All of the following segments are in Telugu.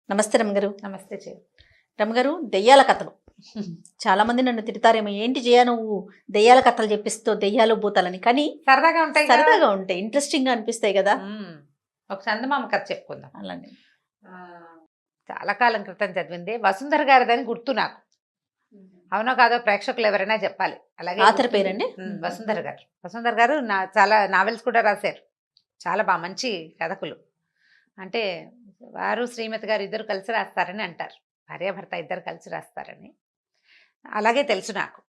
నమస్తే రమగారు. నమస్తే చెయ్యి. రమగారు, దెయ్యాల కథలు చాలా మంది నన్ను తిడతారేమో, ఏంటి జయ నువ్వు దెయ్యాల కథలు చెప్పిస్తూ దెయ్యాలు భూతాలని. కానీ సరదాగా ఉంటాయి కదా. సరదాగా ఉంటాయి, ఇంట్రెస్టింగ్ గా అనిపిస్తాయి కదా. ఒక చందమామ కథ చెప్పుకుందాం. అలానే ఆ, చాలా కాలం క్రితం చదివింది, వసుంధర గారిదని గుర్తు నాకు. అవునో కాదో ప్రేక్షకులు ఎవరైనా చెప్పాలి. అలాగే ఆథర్ గుర్తుంది. పేరండి? వసుంధర గారు. వసుంధర గారు చాలా నావెల్స్ కూడా రాశారు. చాలా బాగా మంచి కథకులు. అంటే వారు శ్రీమతి గారు ఇద్దరు కలిసి రాస్తారని అంటారు. భార్యాభర్త ఇద్దరు కలిసి రాస్తారని అలాగే తెలుసు నాకు.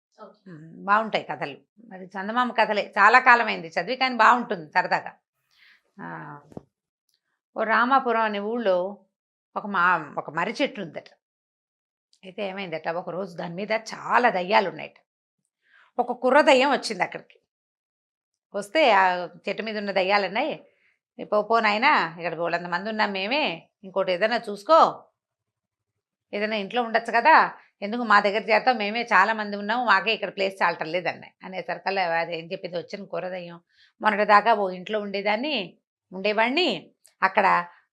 బాగుంటాయి కథలు. మరి చందమామ కథలే చాలా కాలమైంది చదివి, కానీ బాగుంటుంది సరదాగా. ఆ, ఓ రామాపురం అనే ఊళ్ళో ఒక మర్రి చెట్టు ఉందట. అయితే ఏమైందట, ఒకరోజు దాని మీద చాలా దయ్యాలు ఉన్నాయట. ఒక కుర్ర దయ్యం వచ్చింది అక్కడికి. వస్తే ఆ చెట్టు మీద ఉన్న దయ్యాలన్నాయి, పోనాయినా ఇక్కడ బోలంత మంది ఉన్నాం మేమే, ఇంకోటి ఏదైనా చూసుకో, ఏదైనా ఇంట్లో ఉండొచ్చు కదా, ఎందుకు మా దగ్గర చేరతాం, మేమే చాలా మంది ఉన్నాము, మాకే ఇక్కడ ప్లేస్ చాలటం లేదన్నాయి. అనేసరికల్లా అది ఏం చెప్పింది, వచ్చిన కుర్రదయ్యం, మొన్నటిదాకా ఓ ఇంట్లో ఉండేవాడిని, అక్కడ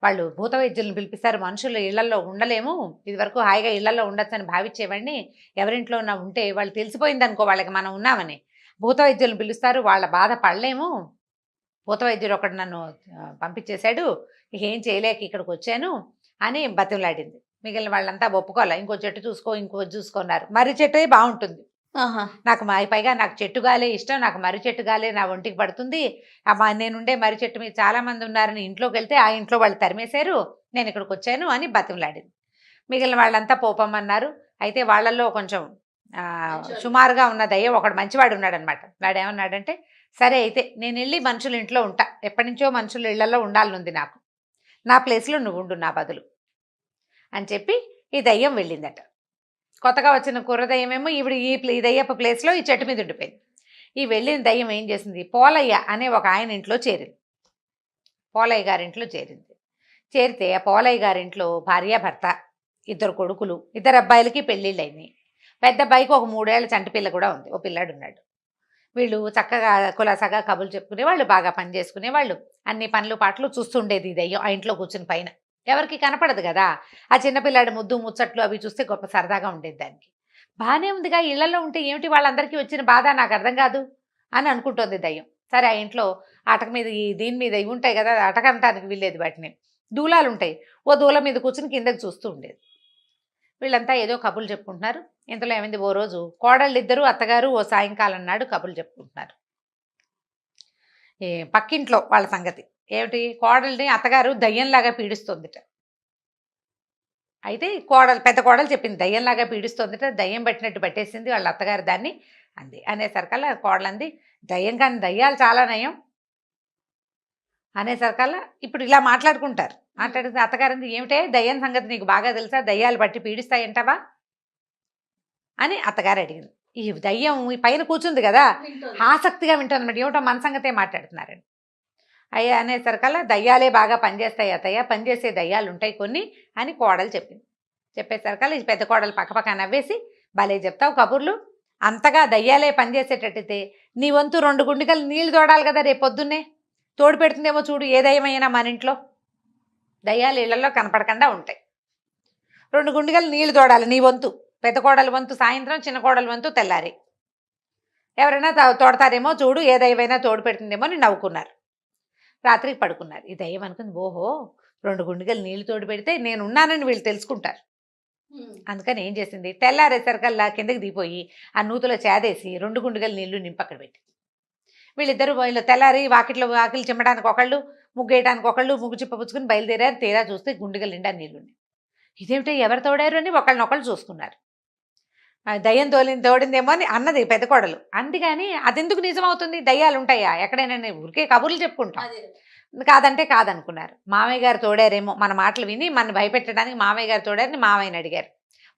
వాళ్ళు భూత వైద్యులను పిలిపిస్తారు, మనుషులు ఇళ్లలో ఉండలేము, ఇదివరకు హాయిగా ఇళ్లలో ఉండొచ్చని భావించేవాడిని, ఎవరింట్లో ఉన్నా ఉంటే వాళ్ళు తెలిసిపోయింది అనుకో వాళ్ళకి మనం ఉన్నామని, భూత వైద్యులను పిలుస్తారు, వాళ్ళ బాధ పడలేము, భూత వైద్యుడు ఒకడు నన్ను పంపించేశాడు, ఇక ఏం చేయలేక ఇక్కడికి వచ్చాను అని బతిమలాడింది. మిగిలిన వాళ్ళంతా ఒప్పుకోవాలి, ఇంకో చెట్టు చూసుకున్నారు. మర్రి చెట్టు బాగుంటుంది, నాకు పైగా నాకు చెట్టు గాలే ఇష్టం, నాకు మర్రి చెట్టు గాలే నా ఒంటికి పడుతుంది, నేనుండే మర్రి చెట్టు మీద చాలా మంది ఉన్నారని ఇంట్లోకి వెళ్తే ఆ ఇంట్లో వాళ్ళు తరిమేశారు, నేను ఇక్కడికి వచ్చాను అని బతిమలాడింది. మిగిలిన వాళ్ళంతా పోపమన్నారు. అయితే వాళ్ళల్లో కొంచెం సుమారుగా ఉన్న దయ్యం ఒకడు మంచివాడు ఉన్నాడనమాట. వాడు ఏమన్నాడంటే, సరే అయితే నేను వెళ్ళి మనుషుల ఇంట్లో ఉంటా, ఎప్పటి నుంచో మనుషుల ఇళ్లలో ఉండాలనుంది నాకు, నా ప్లేస్లో నువ్వు ఉండు నా బదులు అని చెప్పి ఈ దయ్యం వెళ్ళిందట. కొత్తగా వచ్చిన కుర్ర దయ్యమేమో ఈ దయ్యప్ప ప్లేస్లో ఈ చెట్టు మీద ఉండిపోయింది. ఈ వెళ్ళిన దయ్యం ఏం చేసింది, పోలయ్య అనే ఒక ఆయన ఇంట్లో చేరింది. పోలయ్య గారింట్లో చేరితే ఆ పోలయ్య గారింట్లో భార్యాభర్త, ఇద్దరు కొడుకులు, ఇద్దరు అబ్బాయిలకి పెళ్ళిళ్ళు అయినాయి. పెద్ద అబ్బాయికి ఒక 3 ఏళ్ల చంటి పిల్ల కూడా ఉంది, ఓ పిల్లాడు ఉన్నాడు. వీళ్ళు చక్కగా కులాసాగా కబుర్లు చెప్పుకునేవాళ్ళు, బాగా పని చేసుకునేవాళ్ళు, అన్ని పనులు పాటలు చూస్తుండేది ఈ దయ్యం ఆ ఇంట్లో కూర్చుని. పైన ఎవరికి కనపడదు కదా, ఆ చిన్నపిల్లాడి ముద్దు ముచ్చట్లు అవి చూస్తే గొప్ప సరదాగా ఉండేది దానికి. బాగానే ఉందిగా, ఇళ్లలో ఉంటే ఏమిటి వాళ్ళందరికీ వచ్చిన బాధ నాకు అర్థం కాదు అని అనుకుంటోంది దయ్యం. సరే, ఆ ఇంట్లో అటక మీద దీని మీద ఇవి ఉంటాయి కదా, అటకంటానికి వీల్లేదు, వాటిని దూలాలు ఉంటాయి, ఓ దూల మీద కూర్చుని కిందకి చూస్తూ ఉండేది. వీళ్ళంతా ఏదో కబుర్లు చెప్పుకుంటున్నారు. ఇంతలో ఏమైంది, ఓ రోజు కోడళ్ళు ఇద్దరు, అత్తగారు ఓ సాయంకాలం నాడు కబుర్లు చెప్పుకుంటున్నారు. పక్కింట్లో వాళ్ళ సంగతి ఏమిటి, కోడల్ని అత్తగారు దయ్యంలాగా పీడిస్తోందిట. అయితే పెద్ద కోడలు చెప్పింది, దయ్యంలాగా పీడిస్తోందిట, దయ్యం పట్టినట్టు పట్టేసింది వాళ్ళ అత్తగారు దాన్ని అంది. అనేసరికల్లా కోడలంది, దయ్యం కానీ దయ్యాలు చాలా నయం అనేసరికల్లా ఇప్పుడు ఇలా మాట్లాడుకుంటారు. మాట్లాడితే అత్తగారింది, ఏమిటే దయ్యం సంగతి నీకు బాగా తెలుసా, దయ్యాలు బట్టి పీడిస్తాయంటావా అని అత్తగారు అడిగింది. ఈ దయ్యం ఈ పైన కూర్చుంది కదా, ఆసక్తిగా వింటుంది అన్నమాట, ఏమిటో మన సంగతే మాట్లాడుతున్నారండి. అయ్యా అనేసరికల్లా, దయ్యాలే బాగా పనిచేస్తాయి అత్తయ్య, పనిచేసే దయ్యాలు ఉంటాయి కొన్ని అని కోడలు చెప్పింది. చెప్పేసరికల్లా ఈ పెద్ద కోడలు పక్కపక్క నవ్వేసి, భలే చెప్తావు కబుర్లు, అంతగా దయ్యాలే పనిచేసేటట్టయితే నీ వంతు 2 గుండికలు నీళ్లు తోడాలి కదా, రేపు పొద్దున్నే తోడు పెడుతుందేమో చూడు, ఏ దయ్యమైనా మన ఇంట్లో దయ్యాలు ఇళ్లలో కనపడకుండా ఉంటాయి, 2 గుండికలు నీళ్లు తోడాలి నీ వంతు, పెద్ద కోడలు వంతు సాయంత్రం, చిన్న కోడలు వంతు తెల్లారి, ఎవరైనా తోడతారేమో చూడు, ఏ దయ్యమైనా తోడు పెడుతుందేమో అని నవ్వుకున్నారు. రాత్రికి పడుకున్నారు. ఈ దయ్యం అనుకుంది, ఓహో 2 గుండికలు నీళ్లు తోడు పెడితే నేనున్నానని వీళ్ళు తెలుసుకుంటారు. అందుకని ఏం చేసింది, తెల్లారేసరికల్లా కిందకి దిగిపోయి ఆ నూతులో చేదేసి 2 గుండికలు నీళ్లు నింపి అక్కడ పెట్టి, వీళ్ళిద్దరు తెల్లారి వాకిలు చిమ్మడానికి ఒకళ్ళు, ముగ్గేయడానికి ఒకళ్ళు, ముగ్గు చిప్ప పుచ్చుకుని బయలుదేరారు. తీరా చూస్తే గుండికలు నిండా నీళ్లున్నాయి. ఇదేమిటో ఎవరు తోడారు అని ఒకళ్ళనొకళ్ళు చూసుకున్నారు. దయ్యం తోడిందేమో అని అన్నది పెద్ద కోడలు. అందుకని అదెందుకు నిజమవుతుంది, దయ్యాలు ఉంటాయా ఎక్కడైనా, ఊరికే కబుర్లు చెప్పుకుంటాం, కాదంటే కాదనుకున్నారు. మామయ్య గారు తోడారేమో, మన మాటలు విని మన భయపెట్టడానికి మామయ్య గారు తోడారని మామయ్యని అడిగారు.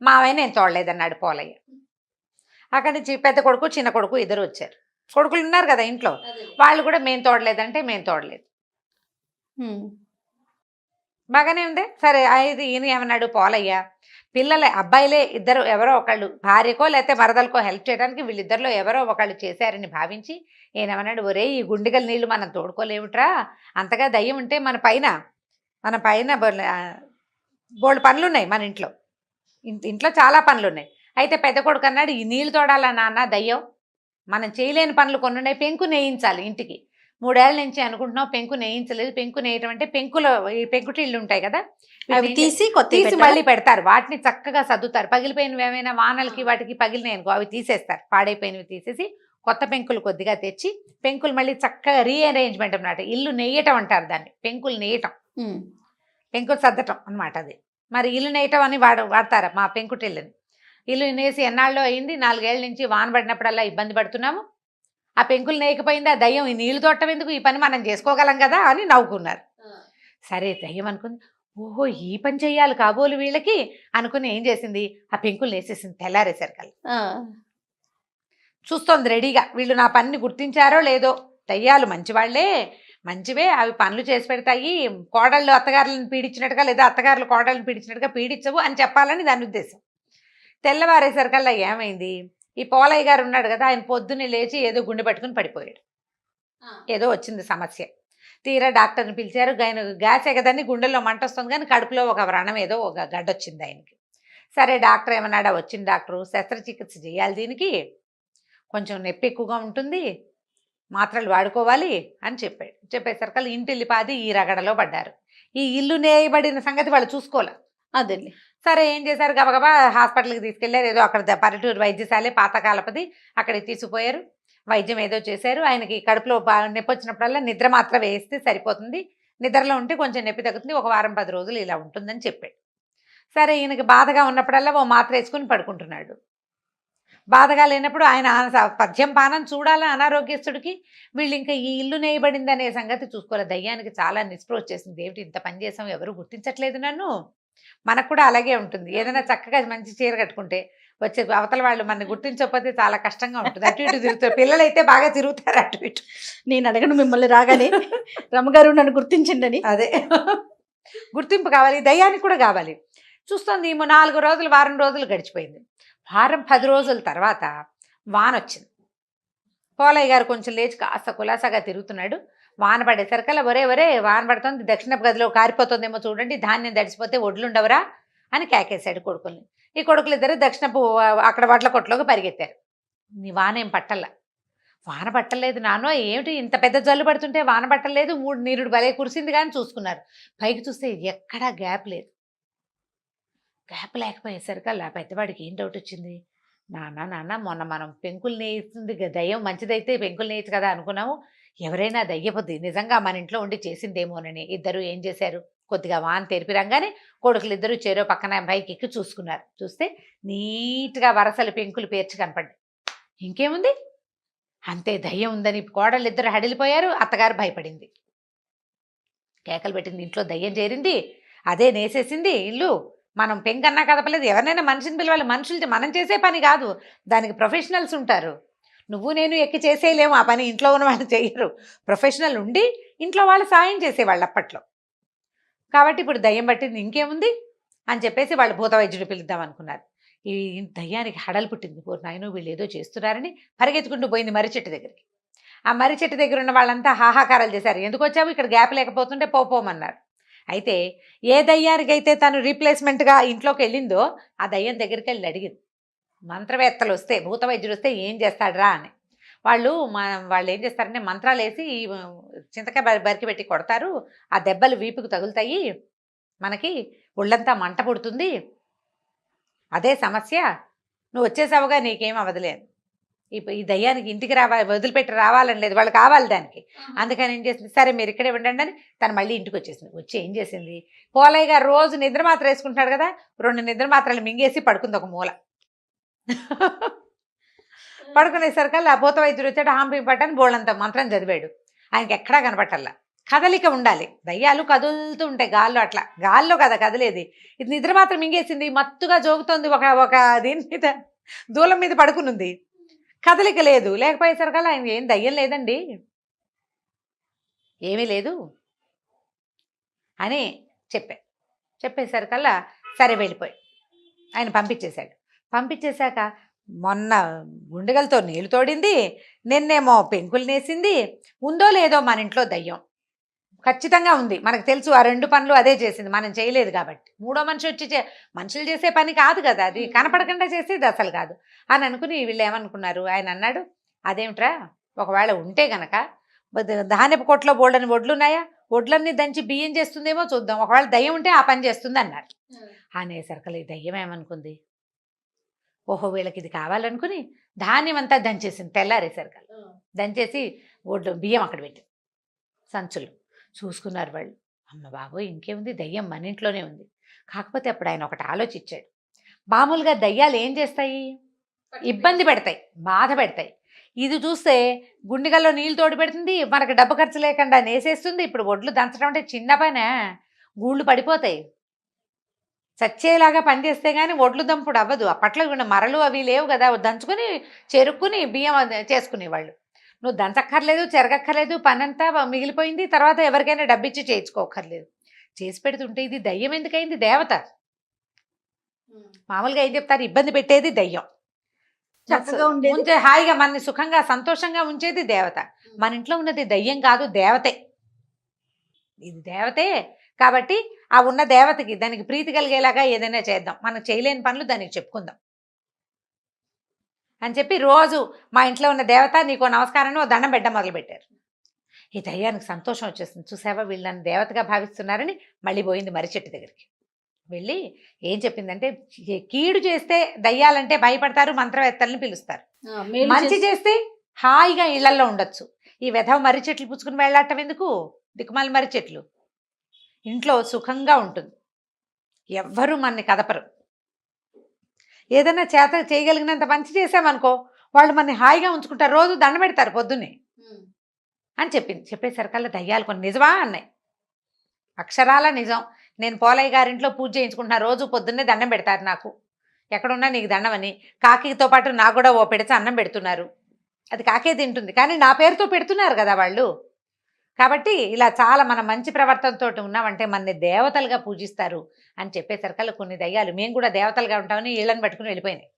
మామయ్య నేను తోడలేదన్నాడు పోలయ్య. అక్కడి నుంచి పెద్ద కొడుకు చిన్న కొడుకు ఇద్దరు వచ్చారు. కొడుకులు ఉన్నారు కదా ఇంట్లో, వాళ్ళు కూడా మేము తోడలేదంటే మేము తోడలేదు. బాగానే ఉంది. సరే, అయితే ఈయన ఏమన్నాడు పోలయ్య, అబ్బాయిలే ఇద్దరు ఎవరో ఒకళ్ళు భార్యకో లేకపోతే మరదలకో హెల్ప్ చేయడానికి వీళ్ళిద్దరిలో ఎవరో ఒకళ్ళు చేశారని భావించి ఏమన్నాడు, ఒరే ఈ గుండిగల నీళ్లు మనం తోడుకోలేవుట్రా, అంతగా దయ్యం ఉంటే మన పైన బోల్డ్ పనులు ఉన్నాయి మన ఇంట్లో. ఇంట్లో చాలా పనులు ఉన్నాయి. అయితే పెద్ద కొడుకు అన్నాడు, ఈ నీళ్ళు తోడాలా నాన్న దయ్యం, మనం చేయలేని పనులు కొన్ని ఉన్నాయి, పెంకు నేయించాలి ఇంటికి. 3 ఏళ్ల నుంచి అనుకుంటున్నాం, పెంకు నేయించలేదు. పెంకు నేయటం అంటే పెంకులో ఈ పెంకుటిళ్ళు ఉంటాయి కదా, అవి తీసి తీసి మళ్ళీ పెడతారు. వాటిని చక్కగా సర్దుతారు. పగిలిపోయినవి ఏమైనా వానలకి వాటికి పగిలినాయి అనుకో అవి తీసేస్తారు. పాడైపోయినవి తీసేసి కొత్త పెంకులు కొద్దిగా తెచ్చి పెంకులు మళ్ళీ చక్కగా రీఅరేంజ్మెంట్ అన్నమాట. ఇల్లు నెయ్యటం అంటారు దాన్ని, పెంకులు నెయ్యటం, పెంకులు సర్దటం అనమాట అది. మరి ఇల్లు నేయటం అని వాడతారు మా పెంకుటిల్లుని. ఇల్లు నేసి ఎన్నాళ్ళు అయింది, 4 ఏళ్ల నుంచి వాన పడినప్పుడల్లా ఇబ్బంది పడుతున్నాము. ఆ పెంకులు నేయకపోయింది, ఆ దయ్యం ఈ నీళ్లు తోటం ఎందుకు, ఈ పని మనం చేసుకోగలం కదా అని నవ్వుకున్నారు. సరే దయ్యం అనుకుంది, ఓహో ఈ పని చెయ్యాలి కాబోలు వీళ్ళకి అనుకుని ఏం చేసింది, ఆ పెంకులు వేసేసింది. తెల్లారేసరికల్లా చూస్తోంది రెడీగా, వీళ్ళు నా పనిని గుర్తించారో లేదో. దయ్యాలు మంచివాళ్లే, మంచివే, అవి పనులు చేసి పెడతాయి, కోడళ్ళు అత్తగారులను పీడించినట్టుగా లేదా అత్తగారులు కోడళ్ళని పీడించినట్టుగా పీడించవు అని చెప్పాలని దాని ఉద్దేశం. తెల్లవారేసరికల్లా ఏమైంది, ఈ పోలయ్య గారు ఉన్నాడు కదా, ఆయన పొద్దున్నే లేచి ఏదో గుండె పట్టుకుని పడిపోయాడు. ఏదో వచ్చింది సమస్య. తీరా డాక్టర్ని పిలిచారు. గ్యాస్ ఎగదని గుండెల్లో మంట వస్తుంది కానీ కడుపులో ఒక వ్రణం ఏదో ఒక గడ్డ వచ్చింది ఆయనకి. సరే డాక్టర్ ఏమన్నాడా, వచ్చిన డాక్టరు శస్త్రచికిత్స చేయాలి, దీనికి కొంచెం నొప్పి ఎక్కువగా ఉంటుంది, మాత్రలు వాడుకోవాలి అని చెప్పాడు. చెప్పేసరికి ఇంటిల్లిపాది ఈ రగడలో పడ్డారు. ఈ ఇల్లు నేయబడిన సంగతి వాళ్ళు చూసుకోలే. అదే సరే ఏం చేశారు, గబగబా హాస్పిటల్కి తీసుకెళ్లారు. ఏదో అక్కడ పల్లెటూరు వైద్యశాలే పాతకాలపది, అక్కడికి తీసుకుపోయారు. వైద్యం ఏదో చేశారు. ఆయనకి కడుపులో నొప్పి వచ్చినప్పుడల్లా నిద్ర మాత్రం వేస్తే సరిపోతుంది, నిద్రలో ఉంటే కొంచెం నొప్పి తగ్గుతుంది, ఒక వారం 10 రోజులు ఇలా ఉంటుందని చెప్పాడు. సరే ఈయనకి బాధగా ఉన్నప్పుడల్లా ఓ మాత్ర వేసుకుని పడుకుంటున్నాడు. బాధగా లేనప్పుడు ఆయన పద్యం పానం చూడాలని అనారోగ్యస్తుడికి. వీళ్ళు ఇంకా ఈ ఇల్లు నేయబడింది అనే సంగతి చూసుకోవాలి. దయ్యానికి చాలా నిస్పృహ వచ్చేసింది. ఏమిటి ఇంత పని చేసాం, ఎవరు గుర్తించట్లేదు నన్ను. మనకు కూడా అలాగే ఉంటుంది. ఏదైనా చక్కగా మంచి చీర కట్టుకుంటే వచ్చే అవతల వాళ్ళు మన గుర్తించకపోతే చాలా కష్టంగా ఉంటుంది. అటు ఇటు తిరుగుతారు, పిల్లలు అయితే బాగా తిరుగుతారు అటు ఇటు. నేను అడగను మిమ్మల్ని రాగానే రమ్మగారు నన్ను గుర్తించిందని. అదే గుర్తింపు కావాలి, దయ్యానికి కూడా కావాలి. చూస్తుంది 4 రోజులు వారం రోజులు గడిచిపోయింది. వారం 10 రోజుల తర్వాత వాన వచ్చింది. పోలయ్య గారు కొంచెం లేచి కాస్త కులాసాగా తిరుగుతున్నాడు. వాన పడేసరికల్లా ఒరే వాన పడుతుంది, దక్షిణపు గదిలో కారిపోతుందేమో చూడండి, ధాన్యం తడిసిపోతే ఒడ్లుండవరా అని కేకేశాడు కొడుకుల్ని. ఈ కొడుకులు ఇద్దరు దక్షిణపు అక్కడ వడ్ల కొట్లోకి పరిగెత్తారు. నీ వాన ఏం పట్టల్లా. వాన పట్టలేదు నాన్నో, ఏమిటి ఇంత పెద్ద జల్లు పడుతుంటే వాన పట్టలేదు, 3 నీరుడు భలే కురిసింది కానీ చూసుకున్నారు. పైకి చూస్తే ఎక్కడా గ్యాప్ లేదు. గ్యాప్ లేకపోయేసరికల్లా పెద్దవాడికి ఏం డౌట్ వచ్చింది, నాన్న మొన్న మనం పెంకులు నేయిస్తుంది దయ్యం మంచిదైతే పెంకులు నేయచ్చు కదా అనుకున్నాము, ఎవరైనా దయ్యపోద్ది నిజంగా మన ఇంట్లో ఉండి చేసిందేమోనని ఇద్దరు ఏం చేశారు, కొద్దిగా వాన తెరిపి రంగానే కొడుకులు ఇద్దరు చెరో పక్కన పైకి ఎక్కి చూసుకున్నారు. చూస్తే నీట్గా వరసలు పెంకులు పేర్చి కనపడ్డాయి. ఇంకేముంది, అంతే దయ్యం ఉందని కోడళ్ళు ఇద్దరు హడిలిపోయారు. అత్తగారు భయపడింది, కేకలు పెట్టింది, ఇంట్లో దయ్యం చేరింది, అదే నేసేసింది ఇల్లు, మనం పెంకన్నా కదపలేదు. ఎవరినైనా మనిషిని పిలవాలి, మనుషులు మనం చేసే పని కాదు, దానికి ప్రొఫెషనల్స్ ఉంటారు. నువ్వు నేను ఎక్కి చేసేయలేము ఆ పని, ఇంట్లో ఉన్న వాళ్ళు చేయరు. ప్రొఫెషనల్ ఉండి ఇంట్లో వాళ్ళు సాయం చేసేవాళ్ళు అప్పట్లో. కాబట్టి ఇప్పుడు దయ్యం పట్టింది, ఇంకేముంది అని చెప్పేసి వాళ్ళు భూత వైద్యుడు పిలుద్దాం అనుకున్నారు. ఈ దయ్యానికి హడలు పుట్టింది. నాయనో వీళ్ళు ఏదో చేస్తున్నారని పరిగెత్తుకుంటూ పోయింది మర్రి చెట్టు దగ్గరికి. ఆ మర్రి చెట్టు దగ్గర ఉన్న వాళ్ళంతా హాహాకారాలు చేశారు. ఎందుకు వచ్చావు, ఇక్కడ గ్యాప్ లేకపోతుంటే పోమన్నారు. అయితే ఏ దయ్యానికైతే తను రీప్లేస్మెంట్గా ఇంట్లోకి వెళ్ళిందో ఆ దయ్యం దగ్గరికి వెళ్ళి అడిగింది, మంత్రవేత్తలు వస్తే భూత వైద్యుడు వస్తే ఏం చేస్తాడరా అని. వాళ్ళు ఏం చేస్తారంటే మంత్రాలు వేసి చింతకాయ బరికి పెట్టి కొడతారు, ఆ దెబ్బలు వీపుకు తగులుతాయి, మనకి ఒళ్ళంతా మంట పుడుతుంది, అదే సమస్య, నువ్వు వచ్చేసావుగా నీకేం అవదలేదు. ఈ దయ్యానికి ఇంటికి వదిలిపెట్టి రావాలని లేదు, వాళ్ళు కావాలి దానికి. అందుకని ఏం చేసింది, సరే మీరు ఇక్కడే ఉండండి అని తను మళ్ళీ ఇంటికి వచ్చేసింది. వచ్చి ఏం చేసింది, పోలయ్య గారు రోజు నిద్ర మాత్ర వేసుకుంటున్నాడు కదా, 2 నిద్ర మాత్రలు మింగేసి పడుకుంది ఒక మూల. పడుకునేసరికల్లా భూత వైద్యుడు వచ్చాడు, హాంపింగ్ పట్టని బోళ్ళంత మంత్రం చదివాడు. ఆయనకి ఎక్కడా కనపట్టల్లా. కదలిక ఉండాలి, దయ్యాలు కదులుతూ ఉంటాయి గాల్లో, అట్లా గాల్లో కదా కదిలేది. ఇది నిద్ర మాత్రం మింగేసింది, మత్తుగా జోగుతోంది, ఒక దీని మీద దూలం మీద పడుకునుంది, కదలిక లేదు. లేకపోయేసరికల్లా ఆయన ఏం దయ్యం లేదండి, ఏమీ లేదు అని చెప్పేసరికల్లా సరే వెళ్ళిపోయి ఆయన పంపించేశాడు. పంపించేశాక మొన్న గుండెగలతో నీళ్లు తోడింది, నిన్నేమో పెంకులు నేసింది, ఉందో లేదో మన ఇంట్లో దయ్యం. ఖచ్చితంగా ఉంది, మనకు తెలుసు. ఆ 2 పనులు అదే చేసింది, మనం చేయలేదు కాబట్టి. మూడో మనిషి వచ్చి మనుషులు చేసే పని కాదు కదా అది, కనపడకుండా చేసేది అసలు కాదు అని అనుకుని వీళ్ళు ఏమనుకున్నారు, ఆయన అన్నాడు, అదేమిట్రా ఒకవేళ ఉంటే గనక ధాన్యపు కొట్లో బోల్డని వడ్లు ఉన్నాయా, వడ్లన్నీ దంచి బియ్యం చేస్తుందేమో చూద్దాం, ఒకవేళ దయ్యం ఉంటే ఆ పని చేస్తుంది అన్నారు. అనేసరికలు ఈ దయ్యం ఏమనుకుంది, ఓహో వీళ్ళకి ఇది కావాలనుకుని ధాన్యం అంతా దంచేసింది. తెల్లారేసరికలు దంచేసి వడ్లు బియ్యం అక్కడ పెట్టి సంచులు చూసుకున్నారు వాళ్ళు. అమ్మ బాబోయ్ ఇంకేముంది, దయ్యం మన ఇంట్లోనే ఉంది. కాకపోతే అప్పుడు ఆయన ఒకటి ఆలోచించాడు, మామూలుగా దయ్యాలు ఏం చేస్తాయి, ఇబ్బంది పెడతాయి, బాధ పెడతాయి. ఇది చూస్తే గుండెగల్లో నీళ్ళు తోడు పెడుతుంది, మనకు డబ్బు ఖర్చు లేకుండా నేసేస్తుంది. ఇప్పుడు ఒడ్లు దంచడం అంటే చిన్న పనే, గూళ్ళు పడిపోతాయి. చచ్చేలాగా పనిచేస్తే కానీ ఒడ్లు దంపుడు అవ్వదు. అప్పట్లో మరలు అవి లేవు కదా, దంచుకొని చెరుక్కుని బియ్యం చేసుకునేవాళ్ళు. నువ్వు దంచక్కర్లేదు, చెరగక్కర్లేదు, పని అంతా మిగిలిపోయింది. తర్వాత ఎవరికైనా డబ్బిచ్చి చేయించుకోకర్లేదు, చేసి పెడుతుంటే ఇది దయ్యం ఎందుకైంది, దేవత. మామూలుగా ఏం చెప్తారు, ఇబ్బంది పెట్టేది దయ్యం, చక్కగా ఉండేది హాయిగా మనని సుఖంగా సంతోషంగా ఉంచేది దేవత. మన ఇంట్లో ఉన్నది దయ్యం కాదు, దేవతే. ఇది దేవతే కాబట్టి ఆ ఉన్న దేవతకి దానికి ప్రీతి కలిగేలాగా ఏదైనా చేద్దాం, మనం చేయలేని పనులు దానికి చెప్పుకుందాం అని చెప్పి రోజు మా ఇంట్లో ఉన్న దేవత నీకో నమస్కారం ఓ దండం పెట్టడం మొదలుపెట్టారు. ఈ దయ్యానికి సంతోషం వచ్చేస్తుంది, చూసావా వీళ్ళని దేవతగా భావిస్తున్నారని మళ్ళీ పోయింది మర్రి చెట్టు దగ్గరికి. వెళ్ళి ఏం చెప్పిందంటే, కీడు చేస్తే దయ్యాలంటే భయపడతారు, మంత్రవేత్తల్ని పిలుస్తారు. మంచి చేస్తే హాయిగా ఇళ్లల్లో ఉండొచ్చు. ఈ వెధవ మర్రి చెట్లు పుచ్చుకుని వెళ్ళటం ఎందుకు, దిక్కుమాల మర్రి చెట్లు, ఇంట్లో సుఖంగా ఉంటుంది, ఎవ్వరూ మనని కదపరు. ఏదైనా చేత చేయగలిగినంత మంచి చేసామనుకో వాళ్ళు మనని హాయిగా ఉంచుకుంటారు, రోజు దండం పెడతారు పొద్దున్నే అని చెప్పింది. చెప్పేసరికల్లా దయ్యాలు కొన్ని నిజమా అన్నాయి, అక్షరాల నిజం. నేను పోలయ్య గారింట్లో పూజ చేయించుకుంటున్నా, రోజు పొద్దున్నే దండం పెడతారు నాకు, ఎక్కడున్నా నీకు దండం అని. కాకితో పాటు నాకు కూడా ఓ పెడితే అన్నం పెడుతున్నారు, అది కాకే తింటుంది కానీ నా పేరుతో పెడుతున్నారు కదా వాళ్ళు. కాబట్టి ఇలా చాలా మన మంచి ప్రవర్తనతో ఉన్నామంటే మనని దేవతలుగా పూజిస్తారు అని చెప్పేసరికల్లా కొన్ని దయ్యాలు మేము కూడా దేవతలుగా ఉంటామని ఇళ్ళని పట్టుకుని వెళ్ళిపోయినాయి.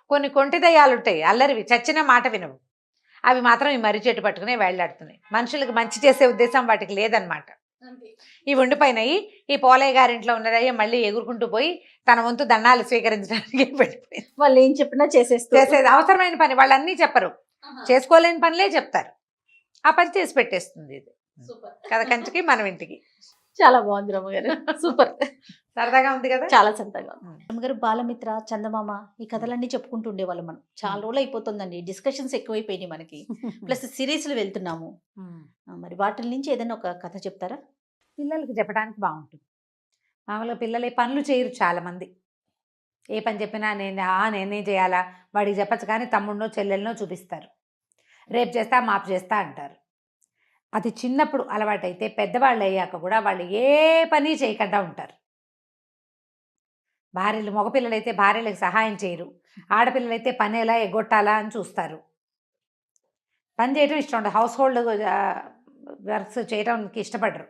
కొన్ని కొంటి దయ్యాలు ఉంటాయి, అల్లరివి, చచ్చిన మాట వినవు, అవి మాత్రం ఈ మర్రి చెట్టు పట్టుకుని వేళ్లాడుతున్నాయి. మనుషులకు మంచి చేసే ఉద్దేశం వాటికి లేదనమాట. ఇవి ఉండిపోయినాయి. ఈ పోలయ్య గారింట్లో ఉన్నదయ్య మళ్ళీ ఎగురుకుంటూ పోయి తన వంతు దండాలు స్వీకరించడానికి వెళ్ళిపోయింది. వాళ్ళు ఏం చెప్పినా చేసేది అవసరమైన పని వాళ్ళు అన్నీ చెప్పరు, చేసుకోలేని పనులే చెప్తారు, ఆ పని చేసి పెట్టేస్తుంది. ఇది కథ కంచికి మనం ఇంటికి. చాలా బాగుంది రమ్మగారు, సూపర్, సరదాగా ఉంది కదా, చాలా సరదాగా. రమ్మగారు బాలమిత్ర, చందమామ ఈ కథలన్నీ చెప్పుకుంటూ ఉండేవాళ్ళం మనం. చాలా రోజులు అయిపోతుందండి, డిస్కషన్స్ ఎక్కువైపోయినాయి మనకి, ప్లస్ సిరీస్లు వెళ్తున్నాము. మరి వాటి నుంచి ఏదైనా ఒక కథ చెప్తారా, పిల్లలకి చెప్పడానికి బాగుంటుంది. మామూలుగా పిల్లలు పనులు చేయరు చాలామంది, ఏ పని చెప్పినా నేనే చేయాలా వాడికి చెప్పచ్చు కానీ తమ్ముడినో చెల్లెలనో చూపిస్తారు, రేపు చేస్తా మాపు చేస్తా అంటారు. అది చిన్నప్పుడు అలవాటైతే పెద్దవాళ్ళు అయ్యాక కూడా వాళ్ళు ఏ పని చేయకుండా ఉంటారు. భార్యలు, మగపిల్లలైతే భార్యలకు సహాయం చేయరు, ఆడపిల్లలైతే పని ఎలా ఎగ్గొట్టాలా అని చూస్తారు. పని చేయడం ఇష్టం ఉండదు, హౌస్ హోల్డ్ వర్క్స్ చేయడానికి ఇష్టపడరు.